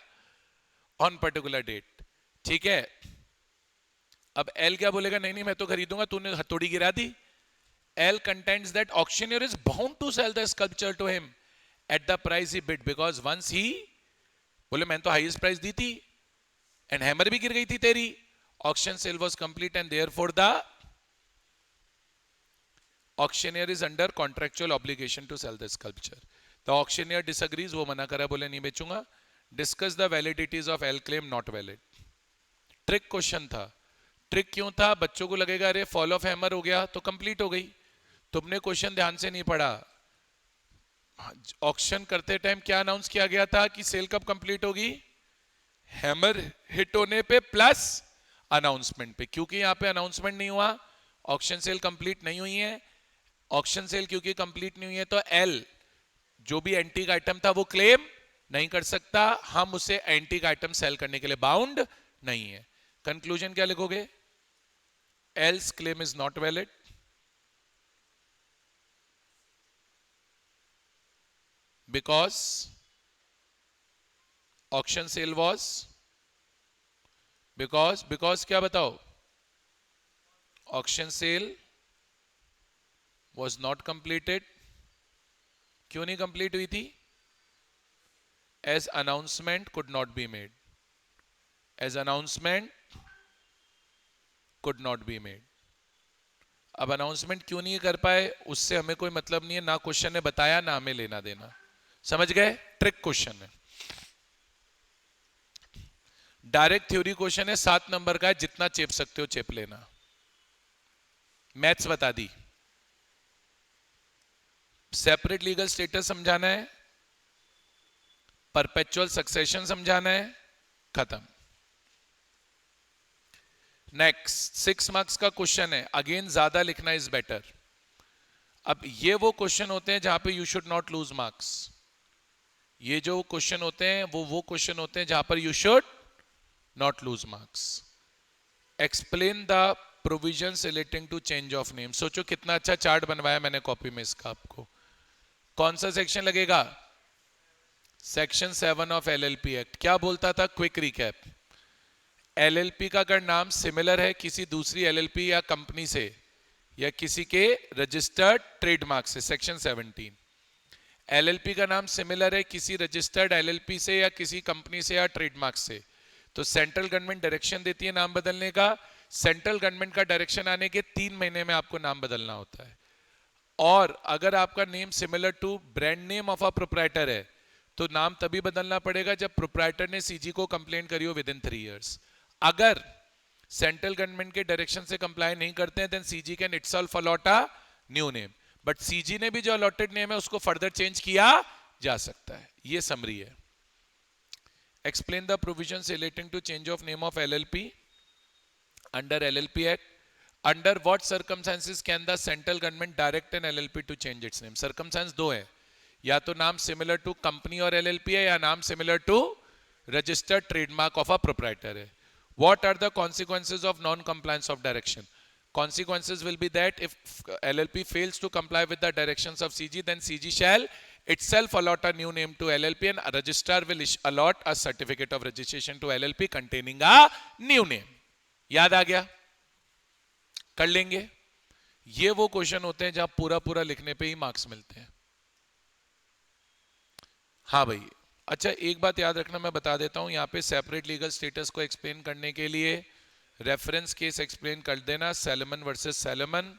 ऑन पर्टिकुलर डेट. ठीक है. अब एल क्या बोलेगा? नहीं नहीं मैं तो खरीदूंगा, तूने हथौड़ी गिरा दी. L contends that auctioneer is bound to sell the sculpture to him at the price he bid because once he. बोले मैंने तो हाईएस्ट प्राइस दी थी एंड हैमर भी गिर गई थी तेरी. Auction sale was complete and therefore the auctioneer is under contractual obligation to sell the sculpture. The auctioneer disagrees. वो मना करा, बोले नहीं बेचूंगा. Discuss the validities of L claim not valid. Trick question था. ट्रिक क्यों था? बच्चों को लगेगा अरे फॉल ऑफ हैमर हो गया तो कंप्लीट हो गई. तुमने क्वेश्चन ध्यान से नहीं पढ़ा. ऑक्शन करते टाइम क्या अनाउंस किया गया था कि सेल कब कंप्लीट होगी? हैमर हिट होने पे प्लस अनाउंसमेंट पे. क्योंकि यहां पे अनाउंसमेंट नहीं हुआ, ऑक्शन सेल कंप्लीट नहीं हुई है. ऑक्शन सेल क्योंकि कंप्लीट नहीं हुई है तो एल जो भी एंटीक आइटम था वो क्लेम नहीं कर सकता. हम उसे एंटीक आइटम सेल करने के लिए बाउंड नहीं है. कंक्लूजन क्या लिखोगे? L's claim is not valid because auction sale was because क्या बताओ? Auction sale was not completed. क्यों नहीं कंप्लीट हुई थी? As announcement could not be made. As announcement could not be made. अब अनाउंसमेंट क्यों नहीं कर पाए उससे हमें कोई मतलब नहीं है, ना क्वेश्चन ने बताया ना हमें लेना देना. समझ गए? ट्रिक क्वेश्चन है, डायरेक्ट थ्योरी क्वेश्चन है, 7 नंबर का है, जितना चेप सकते हो चेप लेना. मैथ्स बता दी. सेपरेट लीगल स्टेटस समझाना है, परपेचुअल सक्सेशन समझाना है, खत्म. नेक्स्ट 6 मार्क्स का क्वेश्चन है, अगेन ज्यादा लिखना इज बेटर. अब ये वो क्वेश्चन होते हैं जहां पे you should not lose marks. ये जो क्वेश्चन होते हैं वो क्वेश्चन होते हैं जहां पर you should not lose marks. Explain the provisions relating to change of name. सोचो कितना अच्छा चार्ट बनवाया मैंने कॉपी में इसका. आपको कौन सा सेक्शन लगेगा? Section 7 of LLP act. क्या बोलता था? Quick recap. एलएलपी का अगर नाम सिमिलर है किसी दूसरी एलएलपी या कंपनी से या किसी के रजिस्टर्ड ट्रेडमार्क से, सेक्शन 17. एलएलपी का नाम सिमिलर है किसी रजिस्टर्ड एलएलपी से या किसी कंपनी से या ट्रेडमार्क से, तो सेंट्रल गवर्नमेंट डायरेक्शन देती है नाम बदलने का. सेंट्रल गवर्नमेंट का डायरेक्शन आने के 3 महीने में आपको नाम बदलना होता है. और अगर आपका name similar to brand name of a proprietor है तो नाम तभी बदलना पड़ेगा जब प्रोप्राइटर ने सीजी को कंप्लेन करी हो विद इन 3 इयर्स. अगर सेंट्रल गवर्नमेंट के डायरेक्शन से कंप्लाई नहीं करते हैं then CG can itself allot a new name. But CG ने भी जो अलॉटेड नेम है उसको फर्दर चेंज किया जा सकता है. ये समरी है. Explain the provisions relating to change of name of LLP under LLP act. Under what circumstances can the central government direct an LLP to change its name. Circumstance 2 है, या तो नाम सिमिलर टू कंपनी और LLP है या नाम similar to registered trademark of a proprietor है. What are the consequences of non-compliance of direction? Consequences will be that if LLP fails to comply with the directions of CG, then CG shall itself allot a new name to LLP and a registrar will allot a certificate of registration to LLP containing a new name. याद आ गया? कर लेंगे. ये वो question होते हैं जहां पूरा पूरा लिखने पे ही मार्क्स मिलते हैं. हाँ भाई. अच्छा, एक बात याद रखना, मैं बता देता हूं, यहाँ पे सेपरेट लीगल स्टेटस को एक्सप्लेन करने के लिए रेफरेंस केस एक्सप्लेन कर देना, सैलमन वर्सेस सैलमन,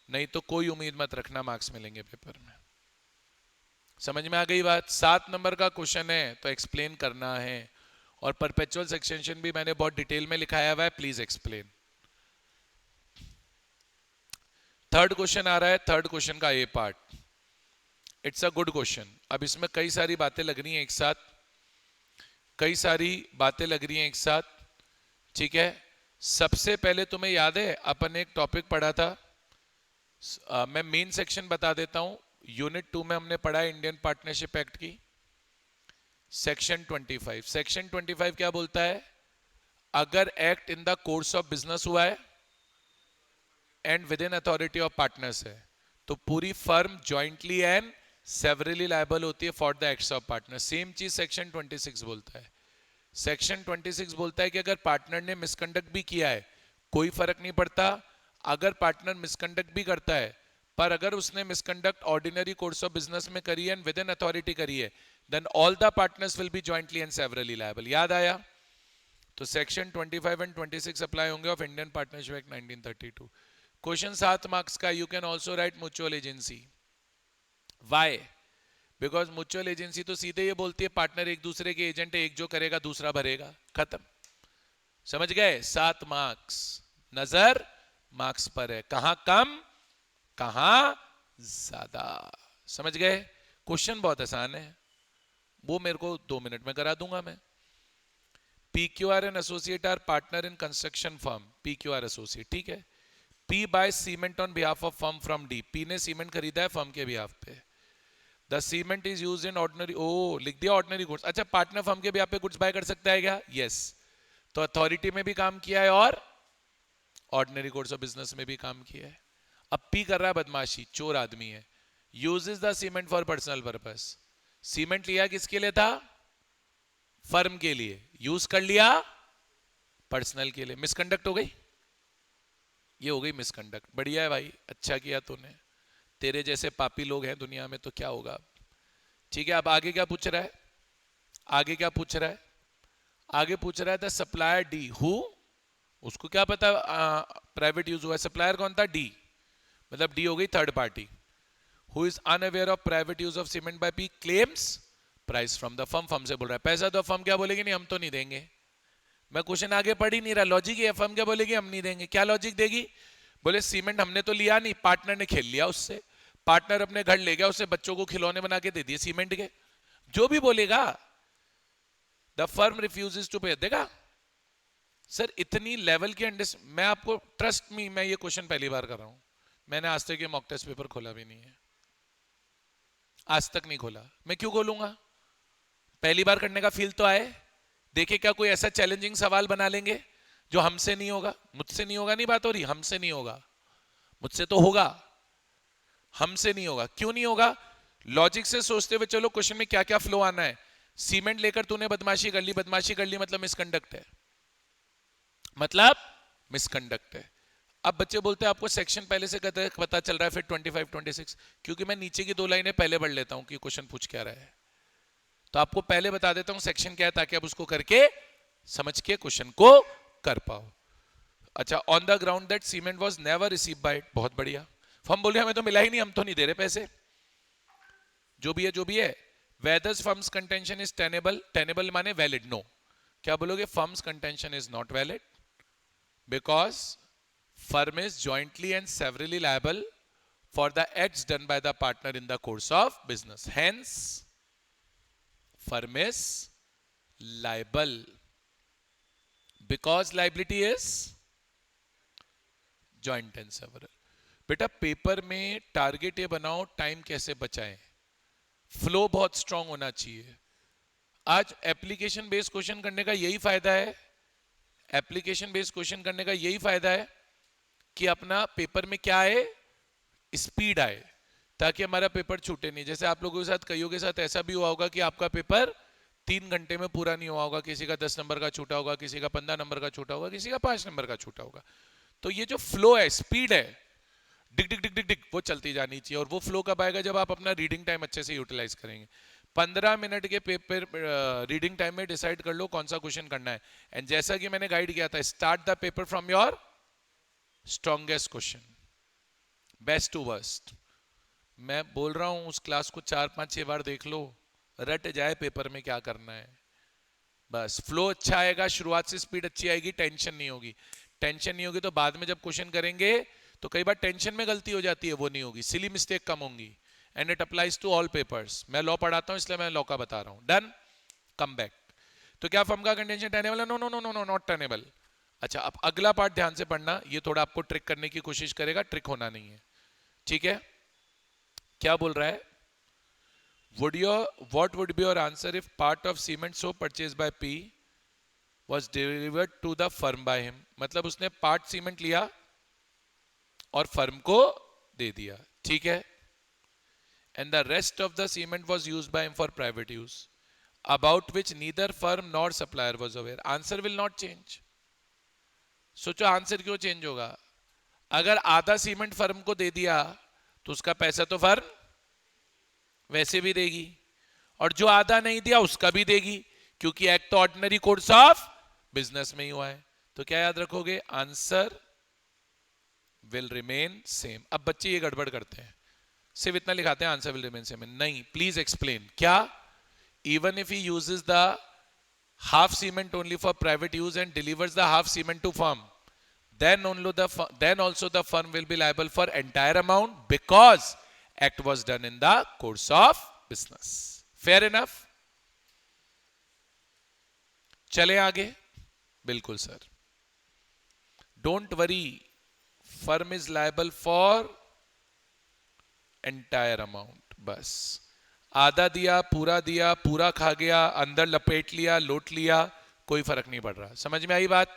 नहीं तो कोई उम्मीद मत रखना मार्क्स मिलेंगे पेपर में. समझ में आ गई बात? 7 नंबर का क्वेश्चन है तो एक्सप्लेन करना है. और परपेचुअल एक्सटेंशन भी मैंने बहुत डिटेल में लिखाया हुआ है, प्लीज एक्सप्लेन. थर्ड क्वेश्चन आ रहा है, थर्ड क्वेश्चन का A part. It's a good question. अब इसमें कई सारी बातें लग रही हैं एक साथ, कई सारी बातें लग रही हैं एक साथ. ठीक है. सबसे पहले तुम्हें याद है अपन एक टॉपिक पढ़ा था, मैं मेन सेक्शन बता देता हूं. यूनिट 2 में हमने पढ़ा है इंडियन पार्टनरशिप एक्ट की सेक्शन 25. सेक्शन 25 क्या बोलता है? अगर act in the course of business हुआ है and within authority of partners है तो पूरी firm jointly and severally liable होती है for the acts of partner. Same चीज सेक्शन 26 बोलता है. सेक्शन 26 बोलता है कि अगर पार्टनर ने मिसकंडक्ट भी किया है कोई फर्क नहीं पड़ता. अगर पार्टनर मिसकंडक्ट भी करता है पर अगर उसने misconduct ordinary course of business में करी है एंड विद इन अथॉरिटी करी है then all the partners will be jointly and severally liable. याद आया? तो सेक्शन 25 एंड 26 अप्लाई होंगे of Indian partnership act 1932. Question 7 marks का. You can also write mutual agency. Why? Because mutual agency तो सीधे ये बोलती है पार्टनर एक दूसरे के एजेंट है, एक जो करेगा दूसरा भरेगा, खत्म. समझ गए? 7 मार्क्स. नजर मार्क्स पर है, कहां कम कहां ज्यादा. समझ गए? क्वेश्चन बहुत आसान है, वो मेरे को 2 मिनट में करा दूंगा मैं. PQR and associate are partner in construction firm. PQR associate, ठीक है. P buys cement on behalf of firm from D. P ने सीमेंट खरीदा है फर्म के बिहाफ पे. The cement is used in ordinary. ओ लिख दिया ऑर्डिनरी गुड्स. अच्छा, पार्टनर फर्म के बिहाफ पे गुड्स बाय कर सकता है क्या? यस. तो अथॉरिटी में भी काम किया है और ऑर्डिनरी गुड्स ऑफ बिजनेस में भी काम किया है. अब P कर रहा है बदमाशी, चोर आदमी है. Uses the cement for personal purpose. Cement लिया किसके लिए था? फर्म के लिए. यूज कर लिया पर्सनल के लिए. मिसकंडक्ट हो गई. ये हो गई मिसकंडक्ट। बढ़िया है भाई, अच्छा किया तूने, तेरे जैसे पापी लोग हैं दुनिया में तो क्या होगा। ठीक है, अब आगे क्या पूछ रहा है, आगे क्या पूछ रहा है, आगे पूछ रहा है द सप्लायर डी हु, उसको क्या पता प्राइवेट यूज हुआ है, सप्लायर कौन था, डी, मतलब डी हो गई third party, who is unaware of private use of cement by P claims price from the firm, firm से बोल रहा है पैसा, तो फर्म क्या बोलेगी, नहीं हम तो नहीं देंगे। मैं क्वेश्चन आगे पढ़ ही नहीं रहा, लॉजिक है, फर्म क्या बोलेगी, हम नहीं देंगे। क्या लॉजिक देगी, बोले सीमेंट हमने तो लिया नहीं, पार्टनर ने खेल लिया उससे, पार्टनर अपने घर ले गया, उससे बच्चों को खिलौने बना के दे दिए सीमेंट के, जो भी बोलेगा द फर्म रिफ्यूजेस टू पे। देखा सर, इतनी लेवल की मैं आपको ट्रस्ट मी, मैं ये क्वेश्चन पहली बार कर रहा हूं, मैंने आज तक ये मॉक टेस्ट पेपर खोला भी नहीं है, आज तक नहीं खोला। मैं क्यों खोलूंगा, पहली बार करने का फील तो आए, देखिए क्या कोई ऐसा चैलेंजिंग सवाल बना लेंगे जो हमसे नहीं होगा, मुझसे नहीं होगा, नहीं बात हो रही, हमसे नहीं होगा, मुझसे तो होगा, हमसे नहीं होगा। क्यों नहीं होगा, लॉजिक से सोचते हुए चलो क्वेश्चन में क्या क्या फ्लो आना है। सीमेंट लेकर तूने बदमाशी कर ली, बदमाशी कर ली मतलब मिसकंडक्ट है, मतलब मिसकंडक्ट है। अब बच्चे बोलते हैं आपको सेक्शन पहले से पता चल रहा है, फिर 25 26, क्योंकि मैं नीचे की दो लाइनें पहले पढ़ लेता हूं कि क्वेश्चन पूछ क्या रहा है, तो आपको पहले बता देता हूं सेक्शन क्या है, ताकि आप उसको करके समझ के क्वेश्चन को कर पाओ। अच्छा, on the ground that cement was never receive by it, बहुत बढ़िया, फर्म बोले हमें तो मिला ही नहीं, हम तो नहीं दे रहे पैसे, जो भी है जो भी है। वेदर्स firms contention is tenable, tenable माने वैलिड, नो, क्या बोलोगे, firms contention is not valid because firm is jointly and severally liable for the acts done by the partner in the course of business. Hence, firm is liable because liability is joint and several. बेटा paper में target ये बनाओ time कैसे बचाएं, flow बहुत strong होना चाहिए। आज एप्लीकेशन बेस्ड क्वेश्चन करने का यही फायदा है, एप्लीकेशन बेस्ड क्वेश्चन करने का यही फायदा है कि अपना पेपर में क्या आए, स्पीड आए, ताकि हमारा पेपर छूटे नहीं। जैसे आप लोगों के साथ, कईयों के साथ ऐसा भी हुआ होगा कि आपका पेपर 3 घंटे में पूरा नहीं हुआ होगा, किसी का 10 नंबर का छूटा होगा, किसी का 15 नंबर का छूटा होगा, किसी का 5 नंबर का छूटा होगा। तो ये जो फ्लो है, स्पीड है, डिग डिग डिग डिग डिग, वो चलती जानी चाहिए। और वो फ्लो कब आएगा, जब आप अपना रीडिंग टाइम अच्छे से यूटिलाइज करेंगे। 15 मिनट के पेपर रीडिंग टाइम में डिसाइड कर लो कौन सा क्वेश्चन करना है। एंड जैसा कि मैंने गाइड किया था, start the paper from your strongest question, best to worst. मैं बोल रहा हूं उस क्लास को 4 5 6 बार देख लो, रट जाए पेपर में क्या करना है, बस फ्लो अच्छा आएगा, शुरुआत से स्पीड अच्छी आएगी, टेंशन नहीं होगी। टेंशन नहीं होगी तो बाद में जब क्वेश्चन करेंगे तो कई बार टेंशन में गलती हो जाती है, वो नहीं होगी, सिली मिस्टेक कम होंगी। And it applies to all papers. मैं लॉ पढ़ाता हूं इसलिए मैं लॉ का बता रहा हूं। Done, come back. तो क्या फर्म का कंटेंशन टेनेबल है, no no no no no, not tenable. अच्छा, अब अगला पार्ट ध्यान से पढ़ना, ये थोड़ा आपको ट्रिक करने की कोशिश करेगा, ट्रिक होना नहीं है, ठीक है। क्या बोल रहा है, what would be your answer if part of cement so purchased by P was delivered to the firm by him? मतलब उसने पार्ट सीमेंट लिया और फर्म को दे दिया, ठीक है। And the rest of the cement was used by him for private use, about which neither firm nor supplier was aware. Answer will not change. सोचो answer क्यों चेंज होगा, अगर आधा सीमेंट फर्म को दे दिया तो उसका पैसा तो फर्म वैसे भी देगी, और जो आधा नहीं दिया उसका भी देगी, क्योंकि एक्ट तो ऑर्डिनरी कोर्स ऑफ बिजनेस में ही हुआ है। तो क्या याद रखोगे, आंसर विल रिमेन सेम। अब बच्चे ये गड़बड़ करते हैं, सिर्फ इतना लिखाते हैं आंसर विल रिमेन सेम, नहीं, प्लीज एक्सप्लेन। क्या, even if he uses the half cement only for private use and delivers the half cement to firm, then also the firm will be liable for entire amount because act was done in the course of business. Fair enough? चले आगे। बिल्कुल sir, don't worry, firm is liable for entire amount। बस आधा दिया, पूरा खा गया, अंदर लपेट लिया, लोट लिया, कोई फर्क नहीं पड़ रहा। समझ में आई बात।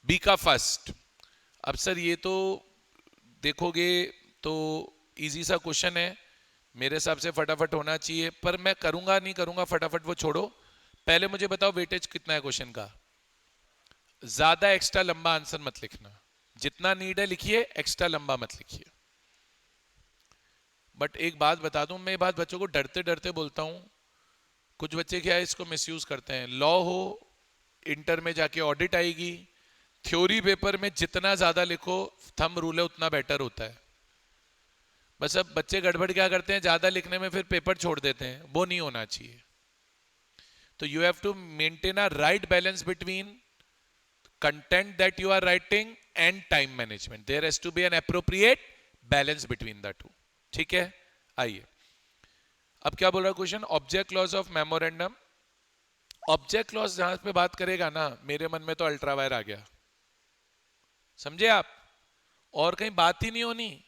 बी का फर्स्ट, अब सर ये तो देखोगे तो इजी सा क्वेश्चन है, मेरे हिसाब से फटाफट होना चाहिए, पर मैं करूंगा नहीं करूंगा फटाफट वो छोड़ो, पहले मुझे बताओ वेटेज कितना है क्वेश्चन का। ज्यादा एक्स्ट्रा लंबा आंसर मत लिखना, जितना नीड है लिखिए, एक्स्ट्रा लंबा मत लिखिए। बट एक बात बता दूं, मैं ये बात बच्चों को डरते डरते बोलता हूं, कुछ बच्चे क्या है इसको मिसयूज करते हैं। लॉ हो, इंटर में जाके ऑडिट आएगी, थ्योरी पेपर में जितना ज्यादा लिखो थंब रूल है उतना बेटर होता है। बस अब बच्चे गड़बड़ क्या करते हैं, ज्यादा लिखने में फिर पेपर छोड़ देते हैं, वो नहीं होना चाहिए। तो you have to maintain a right balance between content that you are writing and time management. There has to be an appropriate balance between the two. ठीक है, आइए अब क्या बोल रहा है question, object clause of memorandum. Object clause जहां पे बात करेगा ना, मेरे मन में तो अल्ट्रावायर आ गया, समझे आप, और कहीं बात ही नहीं होनी।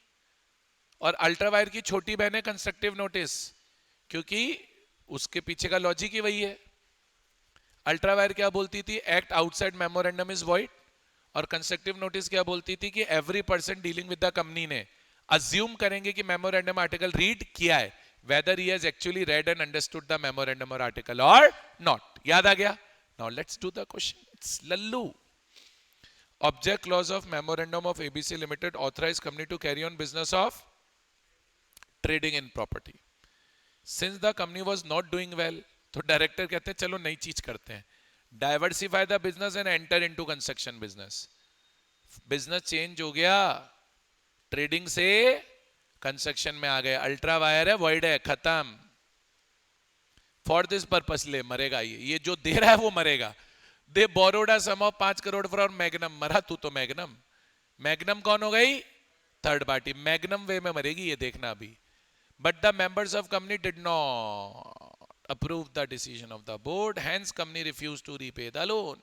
और अल्ट्रावायर की छोटी बहन है कंस्ट्रक्टिव नोटिस, क्योंकि उसके पीछे का लॉजिक ही वही है। अल्ट्रावायर क्या बोलती थी, act outside memorandum is void. और कंस्ट्रक्टिव नोटिस क्या बोलती थी कि every person dealing with the company ने अज्यूम करेंगे कि मेमोरेंडम आर्टिकल रीड किया है, weather he has actually red and understood the memorandum और आर्टिकल और नॉट। याद आ गया? Now let's do the question, it's Lallu. Object clause of memorandum of ABC Limited authorized company to carry on business of trading in property. Since the company was not doing well, तो director कहते हैं चलो नई चीज करते हैं, diversify the business and enter into construction business. Business change हो गया, ट्रेडिंग से कंस्ट्रक्शन में आ गए, अल्ट्रा वायर है, वॉइड है, खत्म। फॉर दिस पर्पस ले मरेगा, ये जो दे रहा है वो मरेगा। They borrowed a sum of 5 crore for Magnum, मरा तू तो मैग्नम। मैग्नम कौन हो गई? थर्ड पार्टी, मैग्नम वे में मरेगी, ये देखना अभी। But the members of company did not approve the decision of the board, hence company refuse to repay the loan.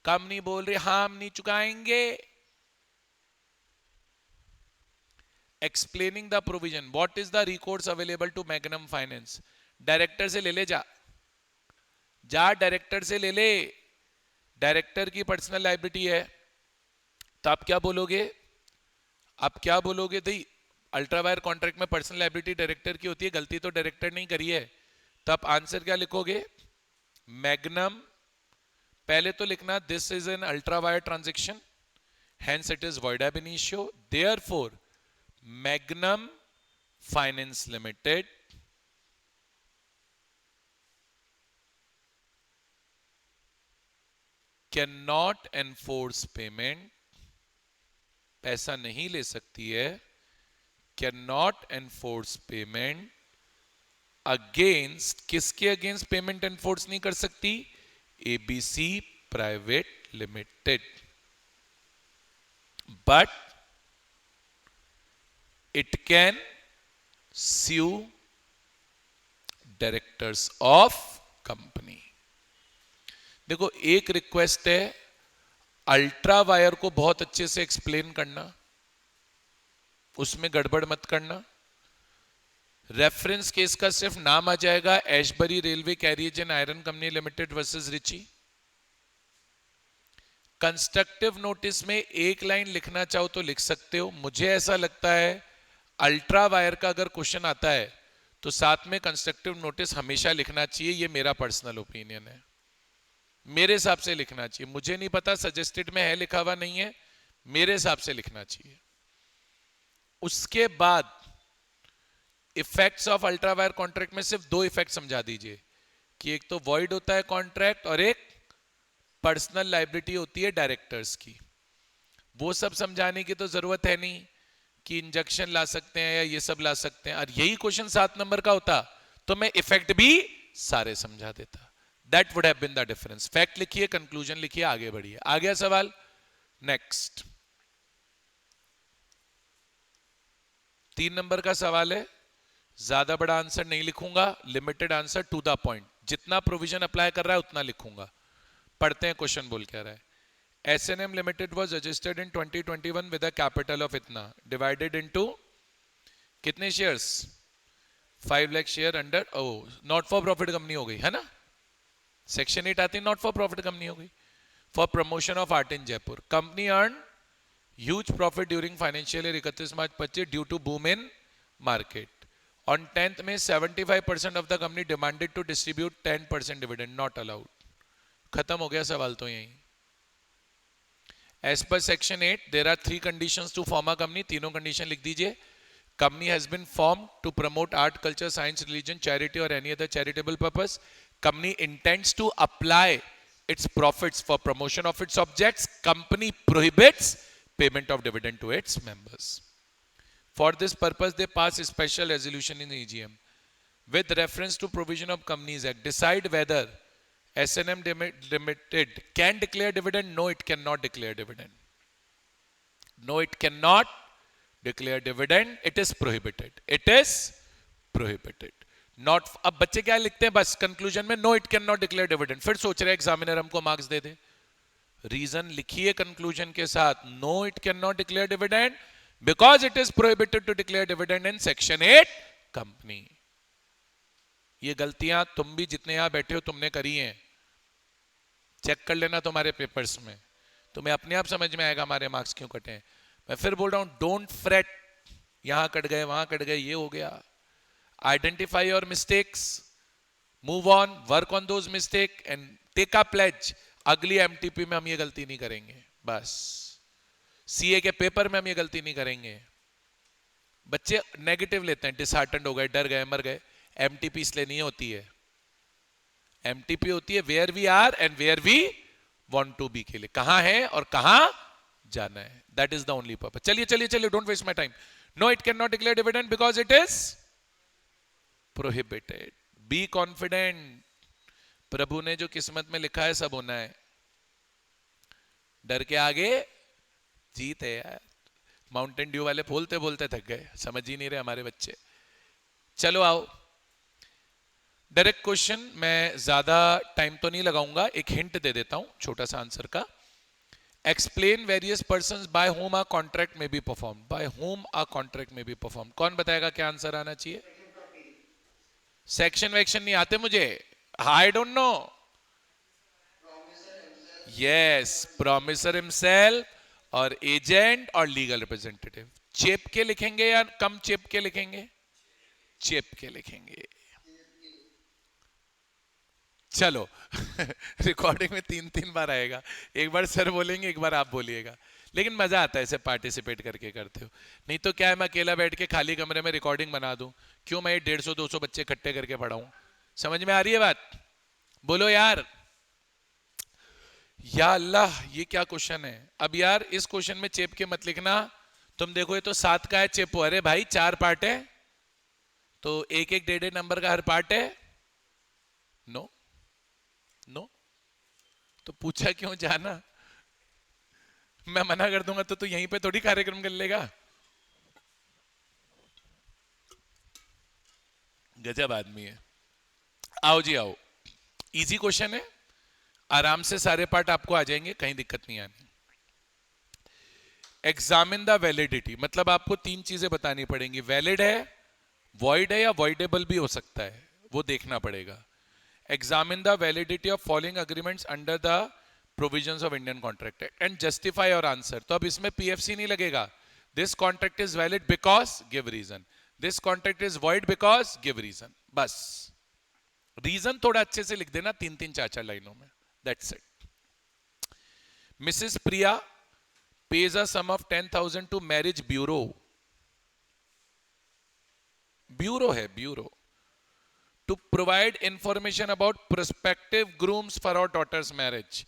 Company बोल रही हाँ हम नहीं चुकाएंगे। Explaining the provision, what is the recourse available to Magnum finance. Director से ले ले, जा डायरेक्टर से ले ले। डायरेक्टर की पर्सनल लायबिलिटी है, तो आप क्या बोलोगे, आप क्या बोलोगे भाई, अल्ट्रावायर कॉन्ट्रैक्ट में पर्सनल लायबिलिटी डायरेक्टर की होती है, गलती तो डायरेक्टर नहीं करी है, तो आप आंसर क्या लिखोगे, मैग्नम। पहले तो लिखना this is an ultra vires transaction, hence it is void ab initio, therefore Magnum finance limited can not enforce payment, पैसा नहीं ले सकती है, can not enforce payment against, किसके अगेंस्ट पेमेंट एनफोर्स नहीं कर सकती, ABC private limited, but it can sue directors of company. देखो एक रिक्वेस्ट है, अल्ट्रा वायर को बहुत अच्छे से एक्सप्लेन करना, उसमें गड़बड़ मत करना। रेफरेंस केस का सिर्फ नाम आ जाएगा, Ashbury railway carriage and iron company limited versus Riche. Constructive notice में एक लाइन लिखना चाहो तो लिख सकते हो। मुझे ऐसा लगता है अल्ट्रा वायर का अगर क्वेश्चन आता है तो साथ में कंस्ट्रक्टिव नोटिस हमेशा लिखना चाहिए, ये मेरा पर्सनल ओपिनियन है, मेरे हिसाब से लिखना चाहिए। मुझे नहीं पता सजेस्टेड में है लिखा हुआ नहीं है, मेरे हिसाब से लिखना चाहिए। उसके बाद इफेक्ट्स ऑफ अल्ट्रावायर कॉन्ट्रैक्ट में सिर्फ दो इफेक्ट समझा दीजिए, कि एक तो वॉइड होता है कॉन्ट्रैक्ट और एक पर्सनल लायबिलिटी होती है डायरेक्टर्स की। वो सब समझाने की तो जरूरत है नहीं कि इंजेक्शन ला सकते हैं या ये सब ला सकते हैं, और यही क्वेश्चन 7 नंबर का होता तो मैं इफेक्ट भी सारे समझा देता। That would have been the difference. Fact लिखिए, कंक्लूजन लिखिए, आगे बढ़िए। आ गया सवाल? नेक्स्ट 3 नंबर का सवाल है, ज्यादा बड़ा आंसर नहीं लिखूंगा, limited answer, to the point, जितना प्रोविजन अप्लाई कर रहा है उतना लिखूंगा। पढ़ते हैं क्वेश्चन बोल क्या रहा है। S&M Limited was registered in 2021 with a capital of इतना, divided into कितने shares, 5 lakh share under, not for profit company हो गई है ना, सेक्शन 8 आती, नॉट फॉर प्रॉफिट कंपनी हो गई। For promotion of art in Jaipur, company earn huge profit during financial year 31 March 25 due to boom in market. On 10th में 75% of the company demanded to distribute 10% dividend, not allowed. खत्म हो गया सवाल तो यही। As per section 8, there are 3 conditions to form a company. तीनों condition लिख दीजिए. Company has been formed to promote art, culture, science, religion, charity or any other charitable purpose. Company intends to apply its profits for promotion of its objects. Company prohibits payment of dividend to its members. For this purpose, they pass a special resolution in EGM. With reference to provision of Companies Act, decide whether S&M Limited can declare dividend. No, it cannot declare dividend. No, it cannot declare dividend. It is prohibited. It is prohibited. Not. अब बच्चे क्या लिखते हैं बस conclusion में, no it can not declare dividend. फिर सोच रहे एग्जामिनर हमको मार्क्स दे दे. रीजन लिखिए कंक्लूजन के साथ. No it can not declare dividend because it is prohibited to declare dividend in section 8 company. ये गलतियां तुम भी जितने यहां बैठे हो तुमने करी हैं. चेक कर लेना तुम्हारे पेपर्स में, तुम्हें अपने आप समझ में आएगा हमारे मार्क्स क्यों कटे हैं. मैं फिर बोल रहा हूं, डोंट फ्रेट. यहां कट गए वहां कट गए, ये हो गया. Identify your mistakes, move on, work on those mistake and take a pledge. अगली एमटीपी में हम ये गलती नहीं करेंगे. बस सीए के पेपर में हम ये गलती नहीं करेंगे. बच्चे नेगेटिव लेते हैं, डिसहार्टेंड हो गए, डर गए, मर गए. एमटीपी इसलिए नहीं होती है. एमटीपी होती है where we are and where we want to be के लिए. कहां है और कहां जाना है. That is the only purpose. चलिए चलिए चलिए, don't waste my time. No it can not declare dividend because it is prohibited. Be confident. प्रभु ने जो किस्मत में लिखा है सब होना है. डर के आगे जीत है यार. माउंटेन ड्यू वाले बोलते बोलते थक गए, समझ ही नहीं रहे हमारे बच्चे. चलो आओ डायरेक्ट क्वेश्चन. मैं ज्यादा टाइम तो नहीं लगाऊंगा, एक हिंट दे देता हूं छोटा सा आंसर का. Explain various persons by whom a contract may be perform. By whom a contract may be perform. कौन बताएगा क्या आंसर आना चाहिए? सेक्शन वैक्शन नहीं आते मुझे, I don't know. Yes, promisor himself और एजेंट और लीगल रिप्रेजेंटेटिव. चेप के लिखेंगे या कम चेप के लिखेंगे? चेप के लिखेंगे. चलो रिकॉर्डिंग में 3 बार आएगा. एक बार सर बोलेंगे, एक बार आप बोलिएगा. लेकिन मजा आता है ऐसे पार्टिसिपेट करके करते हो. नहीं तो क्या है, मैं अकेला बैठ के खाली कमरे में रिकॉर्डिंग बना दूं. क्यों मैं 150-200 बच्चे इकट्ठे करके पढ़ाऊं. समझ में आ रही है बात? बोलो यार. या अल्लाह, ये क्या क्वेश्चन है. अब यार इस क्वेश्चन में चेप के मत लिखना. तुम देखो ये तो 7 का है चेपो. अरे भाई 4 पार्ट है तो एक एक 1.5 नंबर का हर पार्ट है. नो नो, तो पूछा क्यों जाना. मैं मना कर दूंगा तो तू यहीं पे थोड़ी कार्यक्रम कर लेगा. गजब आदमी है. आओ जी आओ. इजी क्वेश्चन है, आराम से सारे पार्ट आपको आ जाएंगे, कहीं दिक्कत नहीं आनी. एग्जामिन द वैलिडिटी, मतलब आपको 3 चीजें बतानी पड़ेंगी. वैलिड है, वॉइड है या वॉइडेबल भी हो सकता है, वो देखना पड़ेगा. Examine the validity of following agreements under the provisions of Indian Contract Act and justify your answer. तो अब इसमें PFC नहीं लगेगा. This contract is valid because give reason. This contract is void because give reason. बस reason थोड़ा अच्छे से लिख देना 3-3 4-4 लाइनों में. That's it. Mrs. Priya pays a sum of 10,000 to marriage bureau. Bureau है bureau. To provide information about prospective grooms for our daughter's marriage.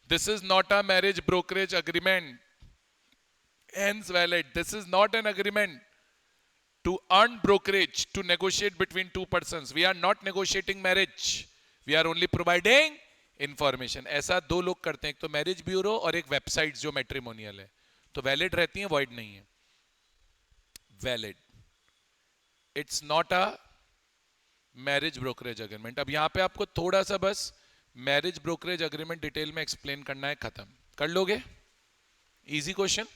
This is not a marriage brokerage agreement. Hence valid. This is not an agreement to earn brokerage, to negotiate between 2 persons. We are not negotiating marriage. We are only providing information. ऐसा 2 लोग करते हैं, एक तो marriage bureau और एक website जो matrimonial है. तो वैलिड रहती है, वॉइड नहीं है. Valid. It's not a marriage brokerage agreement. अब यहां पे आपको थोड़ा सा बस मैरिज ब्रोकरेज अग्रीमेंट डिटेल में एक्सप्लेन करना है, खत्म कर लोगे. Easy question.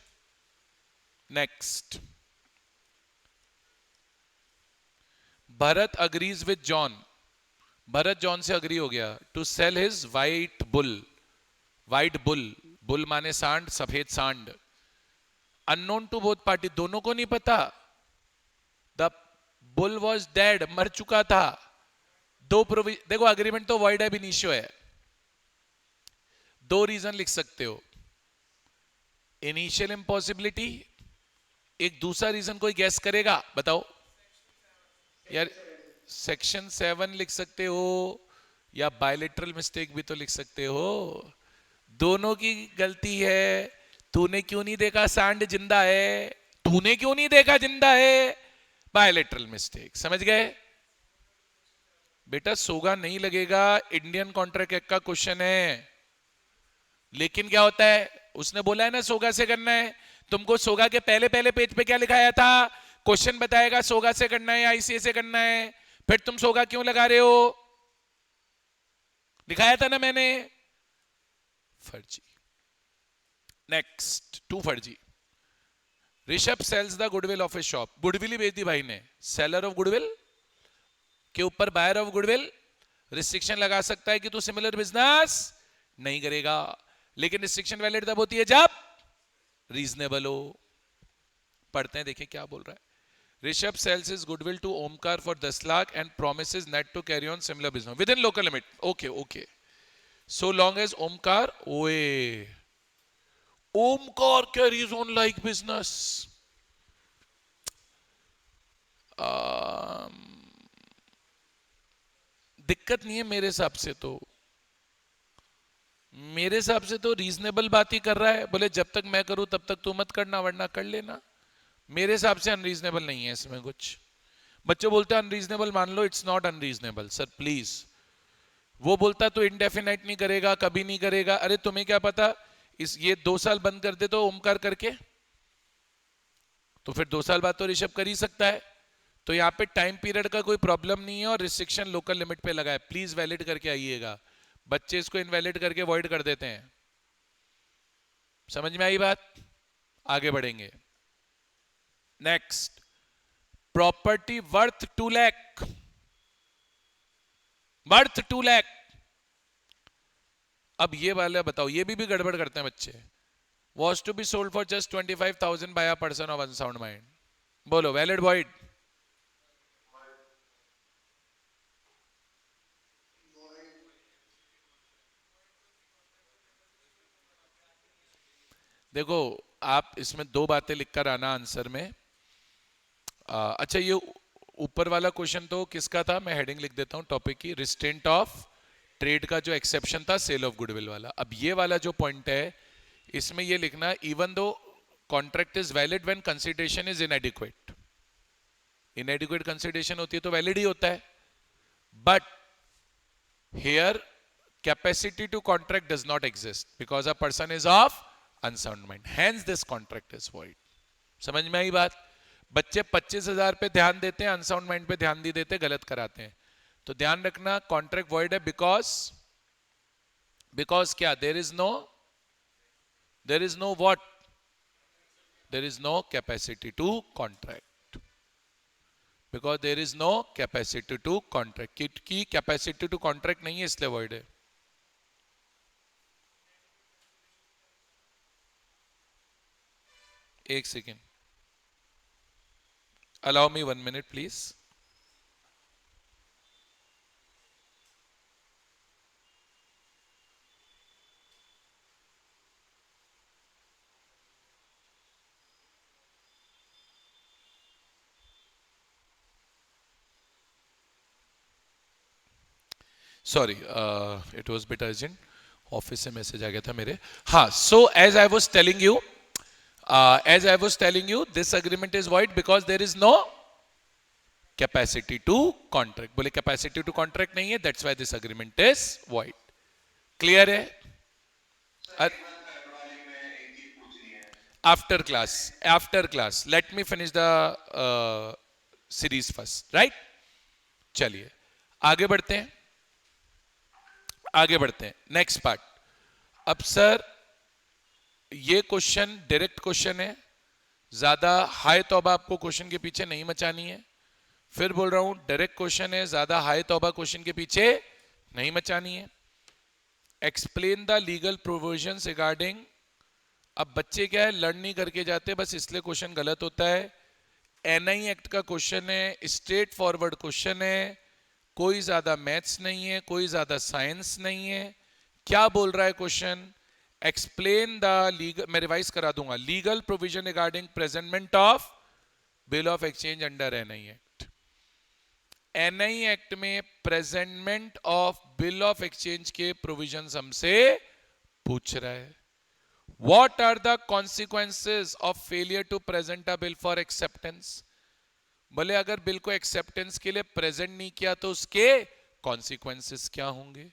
Next. Bharat agrees with John. Bharat John से अग्री हो गया to sell his white bull. White bull, bull माने सांड, सफेद सांड. अननोन टू बोथ पार्टी, दोनों को नहीं पता. द बुल वॉज डेड, मर चुका था. देखो अग्रीमेंट तो वॉइड है, भी निशो है. 2 रीजन लिख सकते हो. Initial impossibility. एक दूसरा रीजन कोई गैस करेगा? बताओ यार। सेक्शन 7 लिख सकते हो या बायलेटरल मिस्टेक भी तो लिख सकते हो। दोनों की गलती है। तूने क्यों नहीं देखा सांड जिंदा है? तूने क्यों नहीं देखा जिंदा है? Bilateral mistake. समझ गए बेटा? सोगा नहीं लगेगा, इंडियन कॉन्ट्रैक्ट एक्ट का क्वेश्चन है। लेकिन क्या होता है, उसने बोला है ना सोगा से करना है। तुमको सोगा के पहले पहले पेज पे क्या लिखाया था? क्वेश्चन बताएगा सोगा से करना है या आईसीए से करना है। फिर तुम सोगा क्यों लगा रहे हो? दिखाया था ना मैंने। फर्जी। नेक्स्ट, टू फर्जी। Rishabh sells the goodwill of a shop. Goodwill ही बेच दी भाई ने। सेलर ऑफ गुडविल के ऊपर बायर ऑफ गुडविल रिस्ट्रिक्शन लगा सकता है कि तू सिमिलर बिजनेस नहीं करेगा, लेकिन रिस्ट्रिक्शन वैलिड तब होती है जब रीजनेबल हो। पढ़ते हैं, देखिए क्या बोल रहा है। Rishabh sells is goodwill to Omkar for 10 lakh and promises not to carry on similar business within local limit. Okay okay, so long as Omkar ओए Omkar carries on like business. दिक्कत नहीं है मेरे हिसाब से तो। मेरे हिसाब से तो रीजनेबल बात ही कर रहा है। बोले जब तक मैं करूं तब तक तू मत करना, वरना कर लेना। मेरे हिसाब से अनरीजनेबल नहीं है इसमें कुछ। बच्चे बोलते हैं अनरीजनेबल, मान लो it's not unreasonable sir please. वो बोलता तो इंडेफिनाइट नहीं करेगा, कभी नहीं करेगा। अरे तुम्हें क्या पता, इस ये 2 साल बंद कर दे तो ओमकार करके, तो फिर 2 साल बाद तो ऋषभ कर ही सकता है। तो यहाँ पे टाइम पीरियड का कोई प्रॉब्लम नहीं है और रिस्ट्रिक्शन लोकल लिमिट पे लगा है। प्लीज वैलिड करके आइएगा। बच्चे इसको इनवैलिड करके वॉइड कर देते हैं। समझ में आई बात? आगे बढ़ेंगे। Next, property worth 2 lakh. Worth 2 lakh. अब ये वाला बताओ, ये भी गड़बड़ करते हैं बच्चे। Was to be sold for just 25,000 by a person of unsound mind. बोलो वैलिड वॉइड? देखो आप इसमें 2 बातें लिखकर आना आंसर में। अच्छा ये ऊपर वाला क्वेश्चन तो किसका था? मैं हेडिंग लिख देता हूं टॉपिक की। रिस्ट्रेंट ऑफ ट्रेड का जो एक्सेप्शन था सेल ऑफ गुडविल वाला। अब ये वाला जो पॉइंट है इसमें ये लिखना, even though contract is valid when consideration is inadequate. Inadequate consideration होती है तो वैलिड ही होता है। But here capacity to contract does not exist because a person is of unsound mind, hence this contract is void. समझ में आई बात? बच्चे 25,000 पे ध्यान देते हैं, अनसाउंड माइंड पे ध्यान नहीं देते, गलत कराते हैं। तो ध्यान रखना कॉन्ट्रैक्ट वॉइड है बिकॉज क्या? There is no what? There is no capacity to contract. Because there is no capacity to contract. की कैपेसिटी टू कॉन्ट्रैक्ट नहीं है इसलिए वॉइड है। एक second, allow me 1 minute please. Sorry, it was bit urgent. Office से message आ गया था मेरे। हाँ, so as I was telling you, this agreement is void because there is no capacity to contract. बोले capacity to contract नहीं है, that's why this agreement is void. Clear है? After class, let me finish the series first, right? चलिए आगे बढ़ते हैं। Next part. अब sir ये क्वेश्चन डायरेक्ट क्वेश्चन है, ज्यादा हाई तौबा आपको क्वेश्चन के पीछे नहीं मचानी है। फिर बोल रहा हूं डायरेक्ट क्वेश्चन है, ज्यादा हाई तौबा क्वेश्चन के पीछे नहीं मचानी है। Explain the legal provisions regarding. अब बच्चे क्या है, लर्न नहीं करके जाते, बस इसलिए क्वेश्चन गलत होता है। एनआई एक्ट का क्वेश्चन है, स्ट्रेट फॉरवर्ड क्वेश्चन है, कोई ज्यादा मैथ्स नहीं है, कोई ज्यादा साइंस नहीं है। क्या बोल रहा है क्वेश्चन? एक्सप्लेन द लीगल, मैं रिवाइज करा दूंगा, legal provision regarding presentment of bill of exchange under NI act. एनआई एक्ट में presentment of bill of exchange के प्रोविजंस हमसे पूछ रहा है। What are the consequences of failure to present a bill for acceptance? बोले अगर बिल को एक्सेप्टेंस के लिए प्रेजेंट नहीं किया तो उसके कॉन्सिक्वेंसेस क्या होंगे।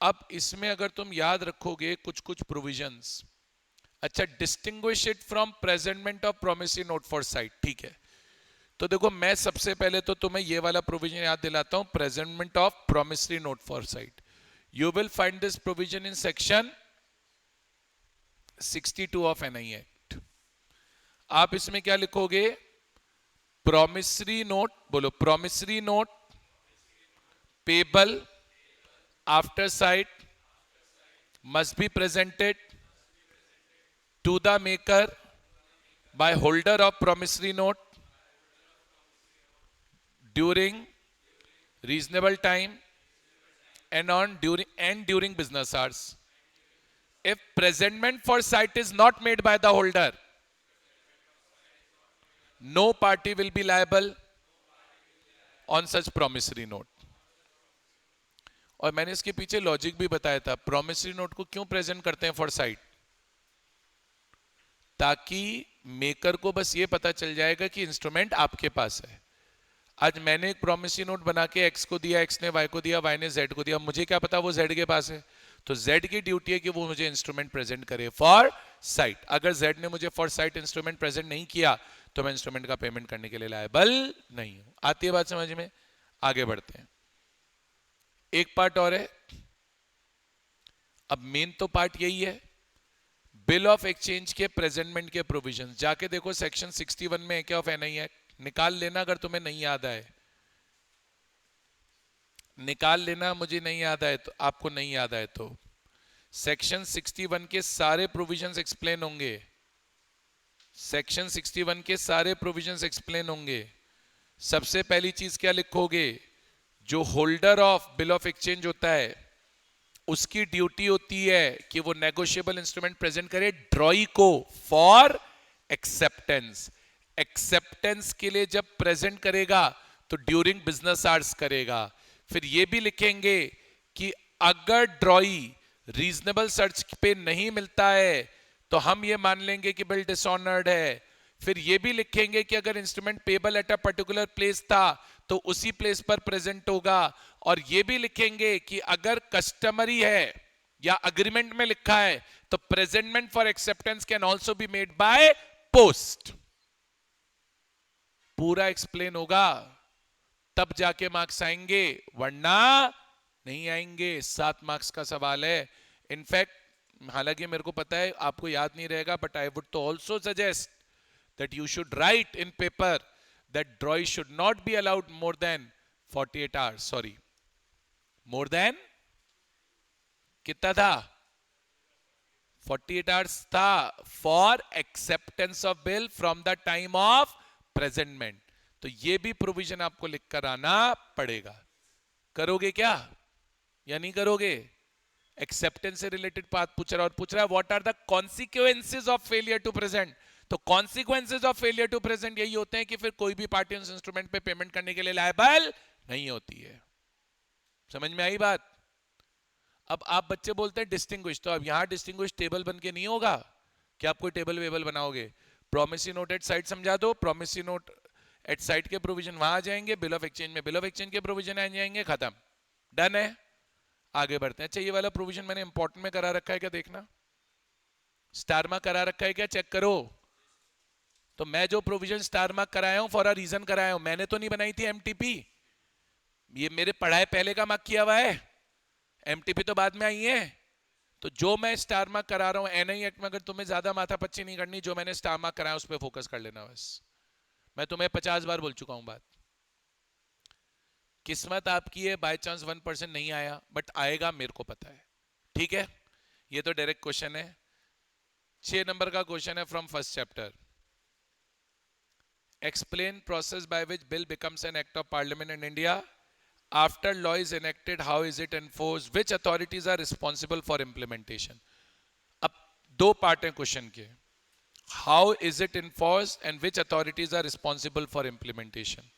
अब इसमें अगर तुम याद रखोगे कुछ कुछ प्रोविजंस, अच्छा distinguish it from presentment of promissory note for site, ठीक है। तो देखो मैं सबसे पहले तो तुम्हें ये वाला प्रोविजन याद दिलाता हूं, presentment of promissory note for sight. You will find this provision in section 62 of NI act. आप इसमें क्या लिखोगे, प्रोमिसरी नोट, बोलो promissory note payable after sight must be presented to the maker by holder of promissory note during reasonable time and during business hours. If presentment for site is not made by the holder, no party will be liable on such promissory note। और मैंने इसके पीछे logic भी बताया था, promissory note को क्यों present करते हैं फॉर साइट, ताकि मेकर को बस ये पता चल जाएगा कि इंस्ट्रूमेंट आपके पास है। आज मैंने एक promissory note बना के एक्स को दिया, एक्स ने वाई को दिया, वाई ने जेड को दिया, मुझे क्या पता वो जेड के पास है, तो Z की ड्यूटी है कि वो मुझे इंस्ट्रूमेंट प्रेजेंट करे फॉर साइट। अगर Z ने मुझे फॉर साइट इंस्ट्रूमेंट प्रेजेंट नहीं किया तो मैं इंस्ट्रूमेंट का पेमेंट करने के लिए लायबल नहीं हूं। आती है बात समझ में, आगे बढ़ते हैं। एक पार्ट और है, अब मेन तो पार्ट यही है, बिल ऑफ एक्सचेंज के प्रेजेंटमेंट के प्रोविजन। जाके देखो सेक्शन 61 में क्या ऑफ एनआई एक्ट, निकाल लेना अगर तुम्हें नहीं याद आए, निकाल लेना, मुझे नहीं याद आए तो, आपको नहीं याद आए तो सेक्शन 61 के सारे प्रोविजंस एक्सप्लेन होंगे, सेक्शन 61 के सारे प्रोविजंस एक्सप्लेन होंगे। सबसे पहली चीज क्या लिखोगे, जो holder of bill of exchange होता है उसकी ड्यूटी होती है कि वो नेगोशिएबल इंस्ट्रूमेंट प्रेजेंट करे ड्रॉई को फॉर एक्सेप्टेंस। एक्सेप्टेंस के लिए जब प्रेजेंट करेगा तो ड्यूरिंग बिजनेस आवर्स करेगा। फिर ये भी लिखेंगे कि अगर ड्रॉई रीजनेबल सर्च पे नहीं मिलता है तो हम ये मान लेंगे कि बिल डिसऑनर्ड है। फिर ये भी लिखेंगे कि अगर instrument payable at a particular place था तो उसी प्लेस पर प्रेजेंट होगा। और ये भी लिखेंगे कि अगर कस्टमरी है या अग्रीमेंट में लिखा है तो presentment for acceptance can also be made by post. पूरा एक्सप्लेन होगा तब जाके मार्क्स आएंगे, वरना नहीं आएंगे। 7 मार्क्स का सवाल है। इनफैक्ट हालांकि मेरे को पता है आपको याद नहीं रहेगा, बट आई वुड तो also suggest that you should write in paper that ड्रॉई should not be allowed more than 48 hours, sorry more than कितना था, 48 आवर्स था for acceptance of bill from the time of presentment. तो ये भी provision आपको लिखकर आना पड़ेगा। करोगे क्या या नहीं करोगे? एक्सेप्टेंस से रिलेटेड बात पूछ रहा है, और पूछ रहा है what are the consequences of failure to present. तो consequences of failure to present यही होते हैं कि फिर कोई भी पार्टी उस इंस्ट्रूमेंट पे पेमेंट करने के लिए लायबल नहीं होती है। समझ में आई बात? अब आप बच्चे बोलते हैं डिस्टिंग्विश, तो अब यहां डिस्टिंग्विश टेबल बन के नहीं होगा कि आप कोई टेबल वेबल बनाओगे। प्रोमिसरी नोट एट साइट समझा दो, प्रोमिसरी नोट एट साइट के प्रोविजन वहां आ जाएंगे, बिल ऑफ एक्सचेंज में बिल ऑफ एक्सचेंज के प्रोविजन आ जाएंगे, खत्म, डन है। आगे बढ़ते हैं। अच्छा ये वाला प्रोविजन मैंने इंपॉर्टेंट में करा रखा है क्या, देखना स्टार मार्क करा रखा है क्या, चेक करो। तो मैं जो प्रोविजन स्टार मार्क कराया हूं फॉर अ रीजन कराया हूं, मैंने तो नहीं बनाई थी एमटीपी, ये मेरे पढ़ाए पहले का मार्क किया हुआ है, एमटीपी तो बाद में आई है। तो जो मैं स्टार मार्क करा रहा हूं एनआई एक्ट में, अगर तुम्हें ज्यादा माथापच्ची नहीं करनी, जो मैंने स्टार मार्क कराया उस पर फोकस कर लेना बस। मैं तुम्हें 50 बार बोल चुका हूं बात। किस्मत आपकी है, बाय चांस 1% नहीं आया, बट आएगा मेरे को पता है, ठीक है। ये तो डायरेक्ट क्वेश्चन है। 6 नंबर का क्वेश्चन है from first chapter. Explain process by which bill becomes an act of parliament in India after law is enacted, how is it enforced, which authorities are responsible for implementation. अब दो part हैं question के, how is it enforce and which authorities are responsible for implementation,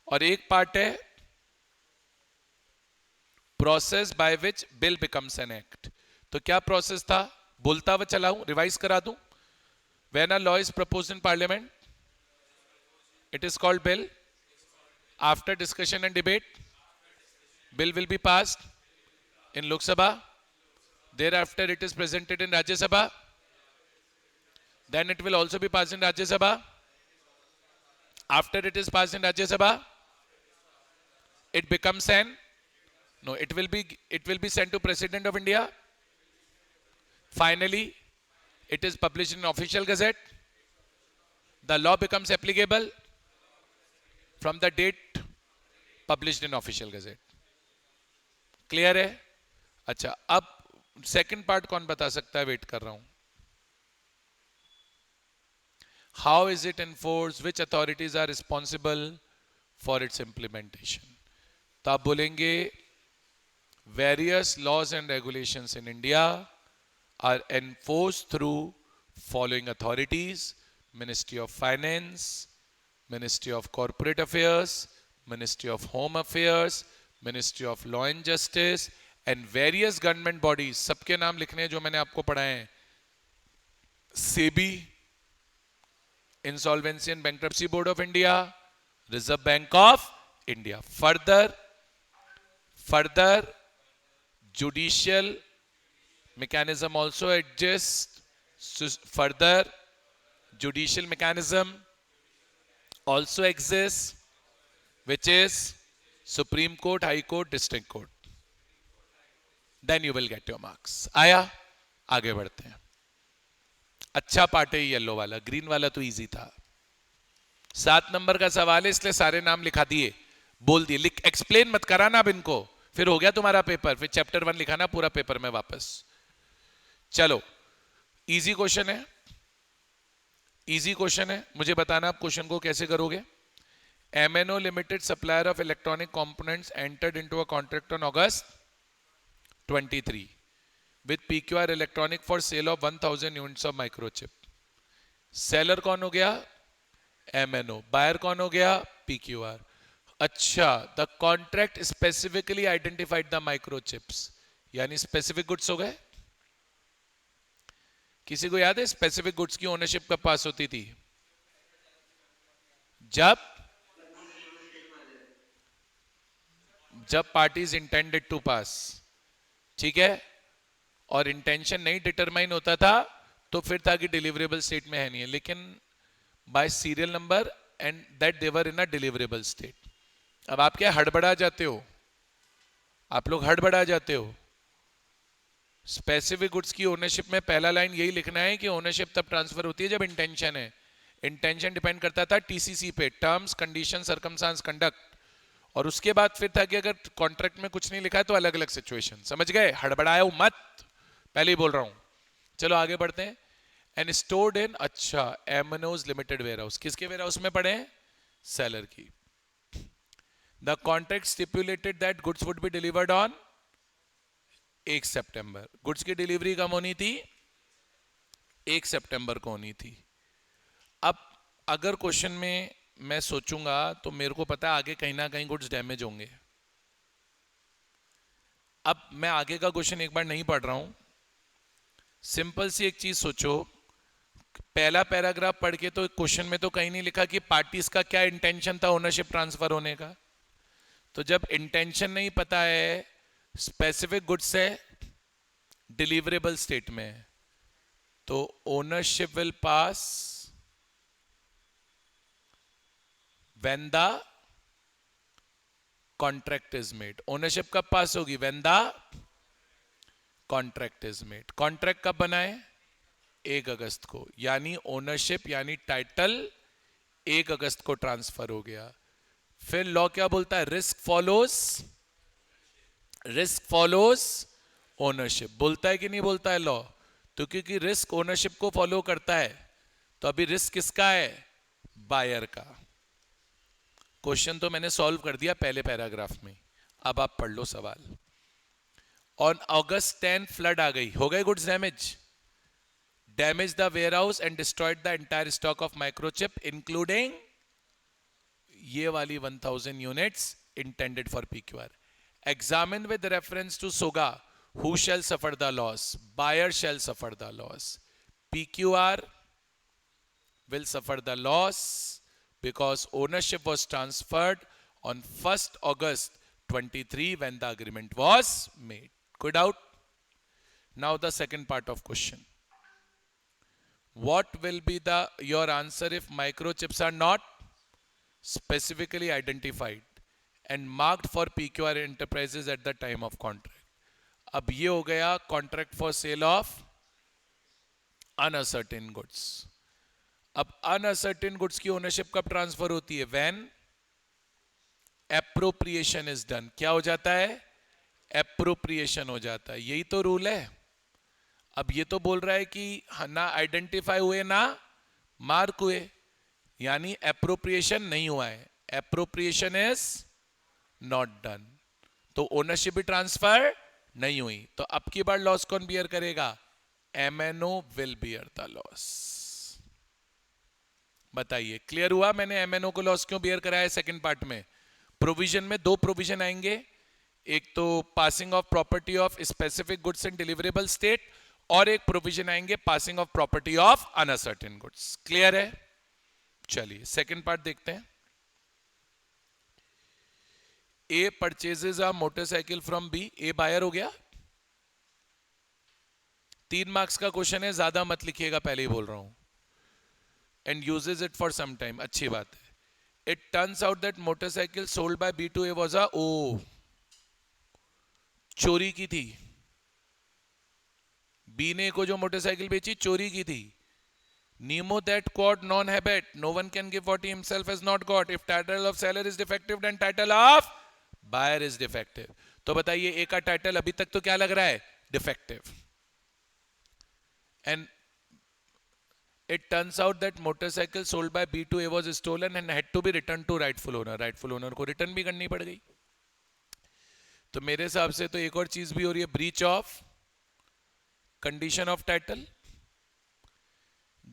और एक part है process by which bill becomes an act. तो क्या process था, बोलता हुआ चलाऊं, रिवाइज करा दूं। When a law is proposed in parliament, it is called bill. After discussion and debate, bill will be passed in Lok Sabha. Thereafter, it is presented in Rajya Sabha. Then it will also be passed in Rajya Sabha. After it is passed in Rajya Sabha, it becomes an, no, it will be sent to President of India. Finally, it is published in official gazette. The law becomes applicable from the date published in official gazette. Clear है? अच्छा, अब second part कौन बता सकता है, wait कर रहा हूं। How is it enforce, which authorities are responsible for its implementation. तो आप बोलेंगे various laws and regulations in India are enforce through following authorities: ministry of finance, ministry of corporate affairs, ministry of home affairs, ministry of law and justice and various government bodies. सबके नाम लिखने जो मैंने आपको पढ़ाए हैं: SEBI, insolvency and bankruptcy board of India, reserve bank of India. Further judicial mechanism also exists. Further judicial mechanism also exists, which is Supreme Court, High Court, District Court. Then you will get your marks. आया, आगे बढ़ते हैं। अच्छा part है yellow वाला, green वाला तो easy था। 7 नंबर का सवाल है, इसलिए सारे नाम लिखा दिए, बोल दिए, लिख, एक्सप्लेन मत कराना अब इनको, फिर हो गया तुम्हारा पेपर, फिर चैप्टर 1 लिखाना पूरा पेपर में वापस। चलो, इजी क्वेश्चन है, इजी क्वेश्चन है, मुझे बताना आप क्वेश्चन को कैसे करोगे। MNO limited supplier of electronic components entered into a contract on August 23 with PQR electronic for sale of 1000 units of microchip. Seller कौन हो गया? MNO। बायर कौन हो गया? PQR। अच्छा, the contract specifically identified the microchips, यानी specific goods हो गए। किसी को याद है स्पेसिफिक गुड्स की ओनरशिप कब पास होती थी? जब पार्टीज इंटेंडेड टू पास, ठीक है, और इंटेंशन नहीं डिटरमाइन होता था तो फिर था कि डिलीवरेबल स्टेट में है नहीं है, लेकिन by serial number and that they're in a deliverable state. अब आप क्या हड़बड़ा जाते हो, आप लोग हड़बड़ा जाते हो। स्पेसिफिक गुड्स की ओनरशिप में पहला लाइन यही लिखना है कि ओनरशिप तब ट्रांसफर होती है जब इंटेंशन है। इंटेंशन डिपेंड करता था TCC पे, टर्म्स कंडीशन सर्कमस्टांस कंडक्ट, और उसके बाद फिर था कि अगर कॉन्ट्रैक्ट में कुछ नहीं लिखा है तो अलग अलग सिचुएशन। समझ गए? हड़बड़ाओ मत, पहले ही बोल रहा हूं। चलो आगे बढ़ते हैं। एंड स्टोर्ड इन, अच्छा, MNO's लिमिटेड वेयरहाउस, किसके वेयरहाउस में पड़े हैं? सेलर की। The contract stipulated that goods would be delivered on 1 September. Goods की डिलीवरी कब होनी थी? 1 सितंबर को होनी थी। अब अगर क्वेश्चन में मैं सोचूंगा तो मेरे को पता है आगे कहीं ना कहीं गुड्स डैमेज होंगे। अब मैं आगे का क्वेश्चन एक बार नहीं पढ़ रहा हूं, सिंपल सी एक चीज सोचो, पहला पैराग्राफ पढ़ के तो क्वेश्चन में तो कहीं नहीं लिखा कि पार्टीज का क्या इंटेंशन था ओनरशिप ट्रांसफर होने का। तो जब इंटेंशन नहीं पता है, स्पेसिफिक गुड्स है, डिलीवरेबल स्टेट में है, तो ownership will pass when the contract is made. Ownership कब पास होगी? When the contract is made. Contract कब बना है? 1 अगस्त को, यानी ओनरशिप यानी टाइटल 1 अगस्त को ट्रांसफर हो गया। फिर लॉ क्या बोलता है? Risk follows ownership. बोलता है कि नहीं बोलता है लॉ? तो क्योंकि रिस्क ओनरशिप को फॉलो करता है, तो अभी रिस्क किसका है? बायर का। क्वेश्चन तो मैंने सॉल्व कर दिया पहले पैराग्राफ में, अब आप पढ़ लो सवाल। ऑन August 10 फ्लड आ गई, हो गए goods damage. damaged the warehouse and destroyed the entire stock of microchip including ये वाली 1000 units intended for PQR. Examine with reference to SOGA who shall suffer the loss. Buyer shall suffer the loss. PQR will suffer the loss because ownership was transferred on 1st August 23 when the agreement was made. Good out. Now the second part of question. What will be your answer if microchips are not specifically identified and marked for PQR enterprises at the time of contract? अब ये हो गया contract for sale of uncertain goods. अब uncertain goods की ownership कब transfer होती है? When appropriation is done. क्या हो जाता है? Appropriation हो जाता है. यही तो रूल है. अब ये तो बोल रहा है कि ना आइडेंटिफाई हुए ना मार्क हुए, यानी एप्रोप्रिएशन नहीं हुआ है. एप्रोप्रिएशन इज नॉट डन, तो ओनरशिप भी ट्रांसफर नहीं हुई. तो अब की बार लॉस कौन बियर करेगा? MNO will bear the loss. बताइए, क्लियर हुआ मैंने एमएनओ को लॉस क्यों बियर कराया? सेकंड पार्ट में प्रोविजन में दो प्रोविजन आएंगे, एक तो passing of property of specific goods in deliverable state और एक प्रोविजन आएंगे passing of property of uncertain goods. Clear है? चलिए सेकंड पार्ट देखते हैं. A purchases a motorcycle from B. A buyer हो गया. 3 मार्क्स का क्वेश्चन है, ज्यादा मत लिखिएगा, पहले ही बोल रहा हूं. And uses it for some time. अच्छी बात है. It turns out that motorcycle sold by B to A was a चोरी की थी. बी ने को जो मोटरसाइकिल बेची चोरी की थी. Nemo that quod non habet. No one can give what he himself has not got. If title of seller is defective, then title of buyer is defective. तो बताइए ए का टाइटल अभी तक तो क्या लग रहा है? Defective. And it turns out that motorcycle sold by B to A was stolen and had to be returned to rightful owner. Rightful owner को रिटर्न भी करनी पड़ गई. तो मेरे हिसाब से तो एक और चीज भी हो रही है, breach of condition of title.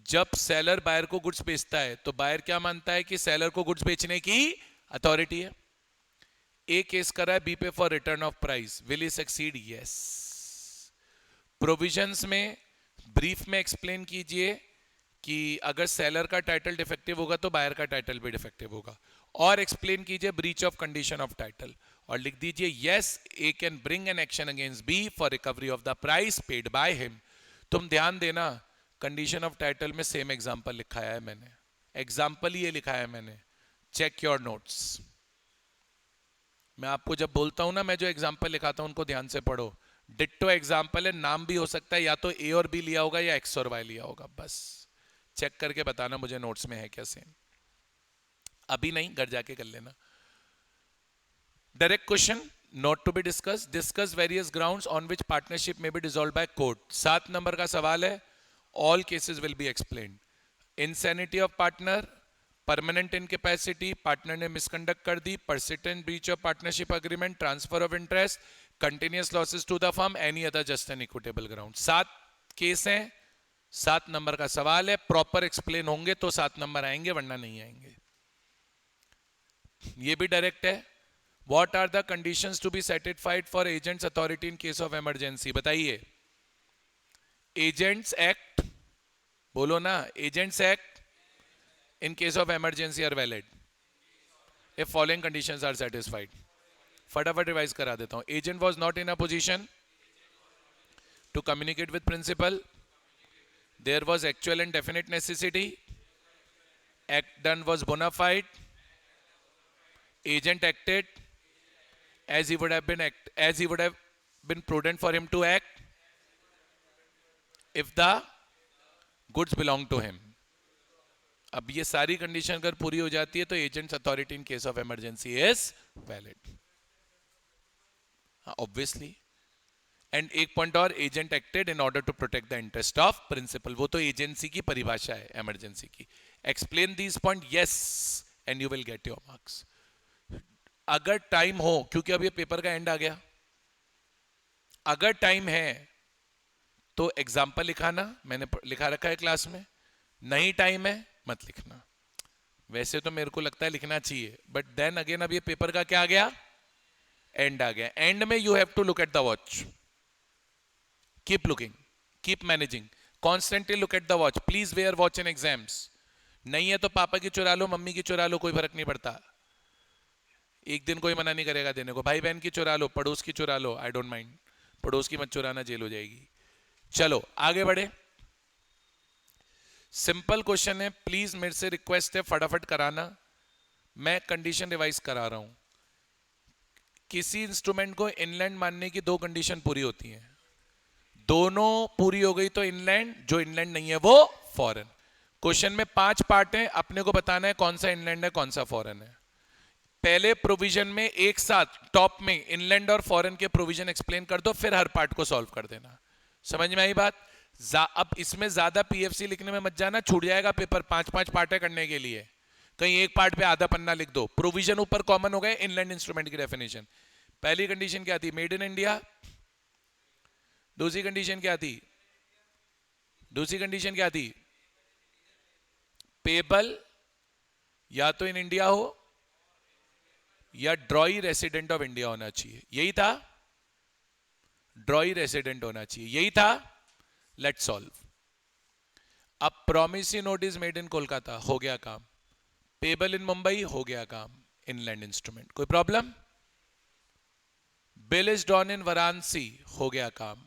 जब सेलर बायर को गुड्स बेचता है तो बायर क्या मानता है कि सेलर को गुड्स बेचने की अथॉरिटी है. ए केस करा है बी पे for return of price. Will he succeed? Yes. Provisions में ब्रीफ में एक्सप्लेन कीजिए कि अगर सेलर का टाइटल डिफेक्टिव होगा तो बायर का टाइटल भी डिफेक्टिव होगा, और एक्सप्लेन कीजिए breach of condition of title, और लिख दीजिए yes A can bring an action against B for recovery of the price paid by him. तुम ध्यान देना, कंडीशन ऑफ टाइटल में सेम एग्जांपल लिखाया है मैंने. एग्जांपल ये लिखा है मैंने. Check your notes. मैं आपको जब बोलता हूं ना, मैं जो एग्जांपल लिखाता हूं उनको ध्यान से पढ़ो. डिट्टो एग्जांपल है, नाम भी हो सकता है या तो ए और बी लिया होगा या एक्स और वाई लिया होगा. बस चेक करके बताना मुझे नोट्स में है क्या सेम. अभी नहीं, घर जाके कर लेना. Direct question not to be discuss. Discuss various grounds on which partnership may be dissolve by court. 7 number का सवाल है. All cases will be explained. Insanity of partner, permanent incapacity, partner ने misconduct कर दी, persistent breach of partnership agreement, transfer of interest, continuous losses to the firm, any other just and equitable ground. 7 case हैं, 7 number का सवाल है. Proper explain होंगे तो 7 number आएंगे, वरना नहीं आएंगे. ये भी डायरेक्ट है. What are the conditions to be satisfied for agents authority in case of emergency? बताइए. एजेंट्स एक्ट, बोलो ना, agents act in case of emergency are valid if following conditions are satisfied. फटाफट रिवाइज करा देता हूं. Agent was not in a position to communicate with principal. There was actual and definite necessity. Act done was bona fide. Agent acted as he would have been prudent for him to act if the goods belong to him. अब ये सारी condition अगर पूरी हो जाती है तो agent's authority in case of emergency is valid, obviously. And एक पॉइंट और, agent acted in order to protect the interest of principal. वो तो एजेंसी की परिभाषा है इमरजेंसी की. Explain this point yes and you will get your marks. अगर time हो, क्योंकि अब ये पेपर का एंड आ गया, अगर टाइम है तो एग्जाम्पल लिखाना, मैंने लिखा रखा है क्लास में, नहीं टाइम है मत लिखना। वैसे तो मेरे को लगता है लिखना चाहिए, बट देन अगेन अब ये पेपर का क्या आ गया, एंड आ गया। एंड में you have to look at the watch, keep looking, keep managing, constantly look at the watch, please wear watch in exams. नहीं है तो पापा की चुरा लो, मम्मी की चुरा लो, कोई फर्क नहीं पड़ता, एक दिन कोई मना नहीं करेगा देने को। भाई बहन की चुरा लो, पड़ोस की चुरा लो, आई डोंट माइंड, पड़ोस की मत चुराना, जेल हो जाएगी। चलो आगे बढ़े। सिंपल क्वेश्चन है, प्लीज मेरे से रिक्वेस्ट है फटाफट कराना, मैं कंडीशन रिवाइज करा रहा हूं। किसी इंस्ट्रूमेंट को इनलैंड मानने की दो कंडीशन पूरी होती हैं, दोनों पूरी हो गई तो इनलैंड, जो इनलैंड नहीं है वो फॉरेन। क्वेश्चन में 5 पार्ट हैं, अपने को बताना है कौन सा इनलैंड है कौन सा फॉरेन है। पहले प्रोविजन में एक साथ टॉप में इनलैंड और फॉरेन के प्रोविजन एक्सप्लेन कर दो, फिर हर पार्ट को सॉल्व कर देना। समझ में आई बात? अब इसमें ज्यादा पीएफसी लिखने में मत जाना, छूट जाएगा पेपर, 5-5 पार्ट है करने के लिए, कहीं एक पार्ट पे आधा पन्ना लिख दो। प्रोविजन ऊपर कॉमन हो गए, इनलैंड इंस्ट्रूमेंट की डेफिनेशन। पहली कंडीशन क्या थी, मेड इन इंडिया। दूसरी कंडीशन क्या थी, दूसरी कंडीशन क्या थी, पेबल या तो इन इंडिया हो या ड्रॉई रेसिडेंट ऑफ इंडिया होना चाहिए, यही था, ड्रॉई रेसिडेंट होना चाहिए, यही था। Let's solve. अब promissory note is made in Kolkata, हो गया काम। पेबल इन मुंबई, हो गया काम, इनलैंड इंस्ट्रूमेंट, कोई problem. Bill is drawn in Varanasi, हो गया काम।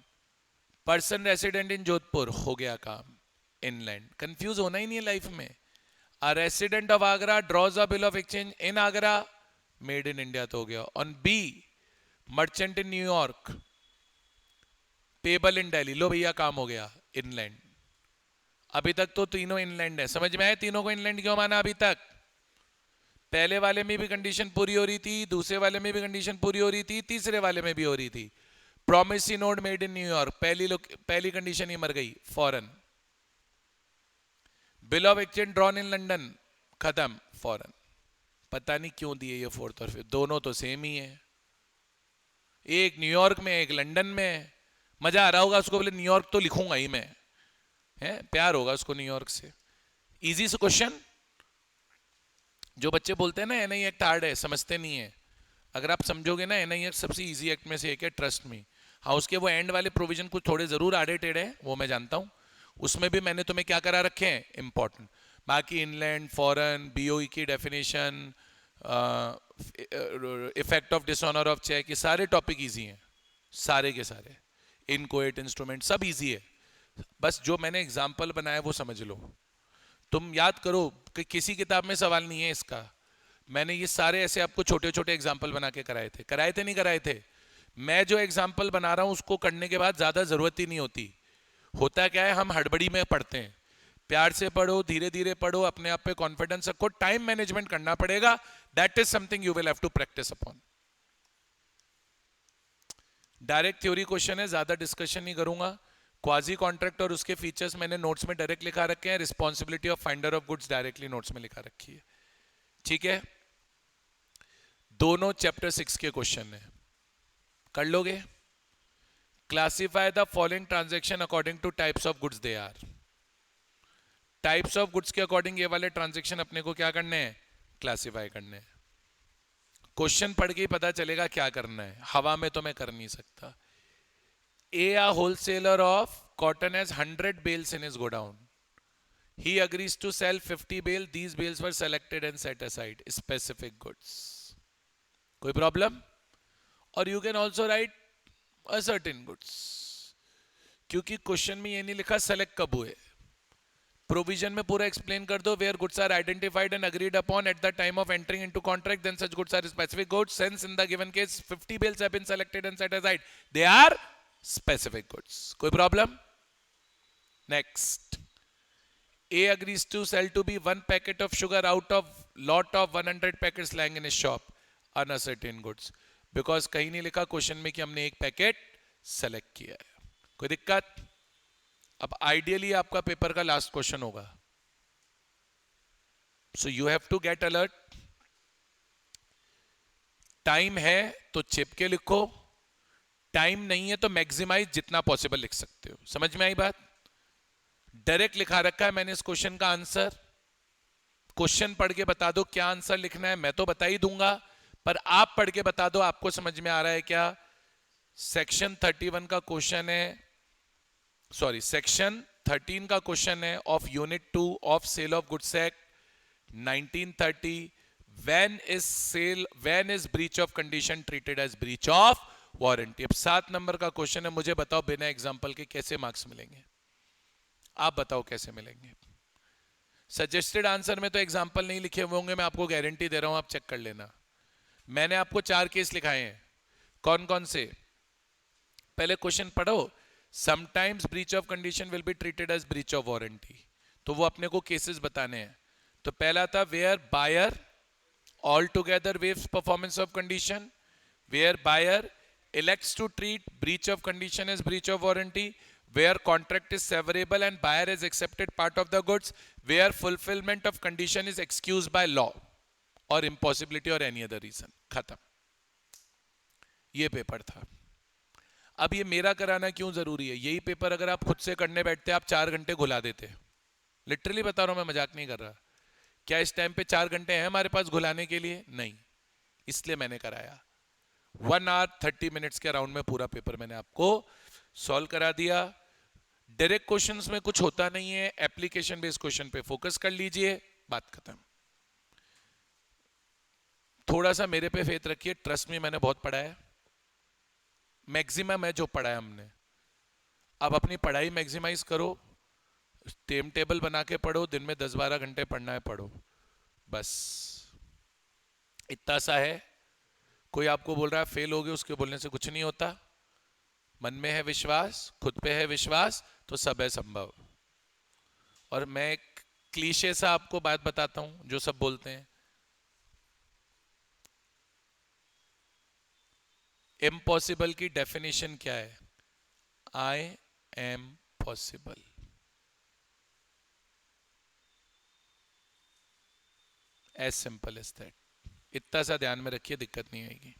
पर्सन रेसिडेंट इन जोधपुर, हो गया काम, इनलैंड। कंफ्यूज होना ही नहीं है लाइफ में। A resident of Agra draws a bill of exchange in Agra, made in India तो हो गया। On B, merchant in New York, payable in Delhi, लो भैया काम हो गया, इनलैंड। अभी तक तो तीनों इनलैंड है, समझ में आए तीनों को इनलैंड क्यों माना अभी तक? पहले वाले में भी कंडीशन पूरी हो रही थी, दूसरे वाले में भी कंडीशन पूरी हो रही थी, तीसरे वाले में भी हो रही थी। Promissory note made in New York, पहली कंडीशन ही मर गई, foreign. Bill of exchange drawn in London, खत्म, फॉरेन। पता नहीं क्यों दिए ये फोर्थ और फिफ्थ, दोनों तो सेम ही है, एक न्यूयॉर्क में एक लंदन में। मजा आ रहा होगा उसको, बोले न्यूयॉर्क तो लिखूंगा ही मैं, है प्यार होगा उसको न्यूयॉर्क से। इजी से क्वेश्चन। जो बच्चे बोलते हैं ना एनआई एक्ट हार्ड है, समझते नहीं है। अगर आप समझोगे ना, एनआई एक्ट सबसे इजी एक्ट में से एक है, ट्रस्ट मी। हाँ उसके वो एंड वाले प्रोविजन कुछ थोड़े जरूर आड़े टेढ़े हैं, वो मैं जानता हूँ, उसमें भी मैंने तुम्हें क्या करा रखे हैं, इंपॉर्टेंट। बाकी इनलैंड, फॉरेन, बीओई की definition, effect of dishonour of cheque, ये सारे टॉपिक इजी हैं, सारे के सारे। इनकोएट इंस्ट्रूमेंट सब इजी है, बस जो मैंने एग्जाम्पल बनाया वो समझ लो। तुम याद करो कि किसी किताब में सवाल नहीं है इसका, मैंने ये सारे ऐसे आपको छोटे छोटे एग्जाम्पल बना के कराए थे नहीं कराए थे। मैं जो एग्जाम्पल बना रहा हूं उसको करने के बाद ज्यादा जरूरत ही नहीं होती। होता क्या है, हम हड़बड़ी में पढ़ते हैं। प्यार से पढ़ो, धीरे धीरे पढ़ो, अपने आप पे कॉन्फिडेंस रखो, टाइम मैनेजमेंट करना पड़ेगा, that is something you will have to practise upon. Direct theory question है, ज्यादा डिस्कशन नहीं करूंगा। क्वाजी कॉन्ट्रैक्ट और उसके फीचर्स मैंने नोट्स में डायरेक्ट लिखा रखे हैं, responsibility of finder of goods directly notes में लिखा रखी है, ठीक है। दोनों चैप्टर 6 के क्वेश्चन है, कर लोगे। Classify the following transaction according to types of goods they are. Types of goods के अकॉर्डिंग ये वाले ट्रांजैक्शन अपने को क्या करने हैं, क्लासिफाई करने हैं। क्वेश्चन पढ़ के ही पता चलेगा क्या करना है, हवा में तो मैं कर नहीं सकता। A wholesaler of cotton has 100 bales in his godown. He agrees to sell 50 bales. These bales were selected and set aside. Specific goods. कोई problem? Or you can also write a certain goods. क्योंकि question में ये नहीं लिखा select कब हुए, provision में पूरा एक्सप्लेन कर दो, where goods are identified and agreed upon at the time of entering into contract, then such goods are specific goods, since in the given case 50 bales have been selected and set aside, they are specific goods. कोई problem? Next, A agrees to sell to be 1 packet of sugar out of lot of 100 packets lying in his shop, uncertain goods, because कहीं नहीं लिखा question में कि हमने एक packet select किया है। कोई दिक्कत? अब आइडियली आपका पेपर का लास्ट क्वेश्चन होगा, so you have to get alert. Time है तो चिप के लिखो, टाइम नहीं है तो मैक्सिमाइज जितना पॉसिबल लिख सकते हो। समझ में आई बात? डायरेक्ट लिखा रखा है मैंने इस क्वेश्चन का आंसर, क्वेश्चन पढ़ के बता दो क्या आंसर लिखना है, मैं तो बता ही दूंगा, पर आप पढ़ के बता दो आपको समझ में आ रहा है क्या। सेक्शन 31 का क्वेश्चन है, सॉरी सेक्शन 13 का क्वेश्चन है of unit 2 of sale of goods act 1930। when is breach of condition treated as breach of warranty? अब 7 नंबर का क्वेश्चन है, मुझे बताओ बिना एग्जांपल के कैसे मार्क्स मिलेंगे? आप बताओ कैसे मिलेंगे? सजेस्टेड आंसर में तो एग्जांपल नहीं लिखे हुए होंगे, मैं आपको गारंटी दे रहा हूं, आप चेक कर लेना। मैंने आपको 4 केस लिखाए हैं। कौन कौन से? पहले क्वेश्चन पढ़ो। Sometimes breach of condition will be treated as breach of warranty, तो वो अपने को केसेस बताने हैं। तो पहला था where buyer altogether waives performance of condition, where buyer elects to treat breach of condition as breach of warranty, where contract is severable and buyer has accepted part of the goods, where fulfillment of condition is excused by law or impossibility or any other reason। खत्म, ये paper था। अब ये मेरा कराना क्यों जरूरी है? यही पेपर अगर आप खुद से करने बैठते आप 4 घंटे घुला देते। लिटरली बता रहा हूं, मैं मजाक नहीं कर रहा। क्या इस टाइम पे 4 घंटे हैं हमारे पास घुलाने के लिए? नहीं, इसलिए मैंने कराया। 1 आवर 30 मिनट्स के अराउंड में पूरा पेपर मैंने आपको सॉल्व करा दिया। डायरेक्ट क्वेश्चंस में कुछ होता नहीं है, एप्लीकेशन बेस्ड क्वेश्चन पे फोकस कर लीजिए, बात खत्म। थोड़ा सा मेरे पे फेथ रखिए, ट्रस्ट में मैंने बहुत पढ़ा है, मैक्सिमम है जो पढ़ा है हमने। अब अपनी पढ़ाई मैक्सिमाइज करो, टाइम टेबल बना के पढ़ो, दिन में 10-12 घंटे पढ़ना है पढ़ो, बस इतना सा है। कोई आपको बोल रहा है फेल हो गए, उसके बोलने से कुछ नहीं होता। मन में है विश्वास, खुद पे है विश्वास, तो सब है संभव। और मैं एक क्लीशे सा आपको बात बताता हूं जो सब बोलते हैं, इम्पॉसिबल की डेफिनेशन क्या है? I am possible. As simple as that. इतना सा ध्यान में रखिए, दिक्कत नहीं आएगी।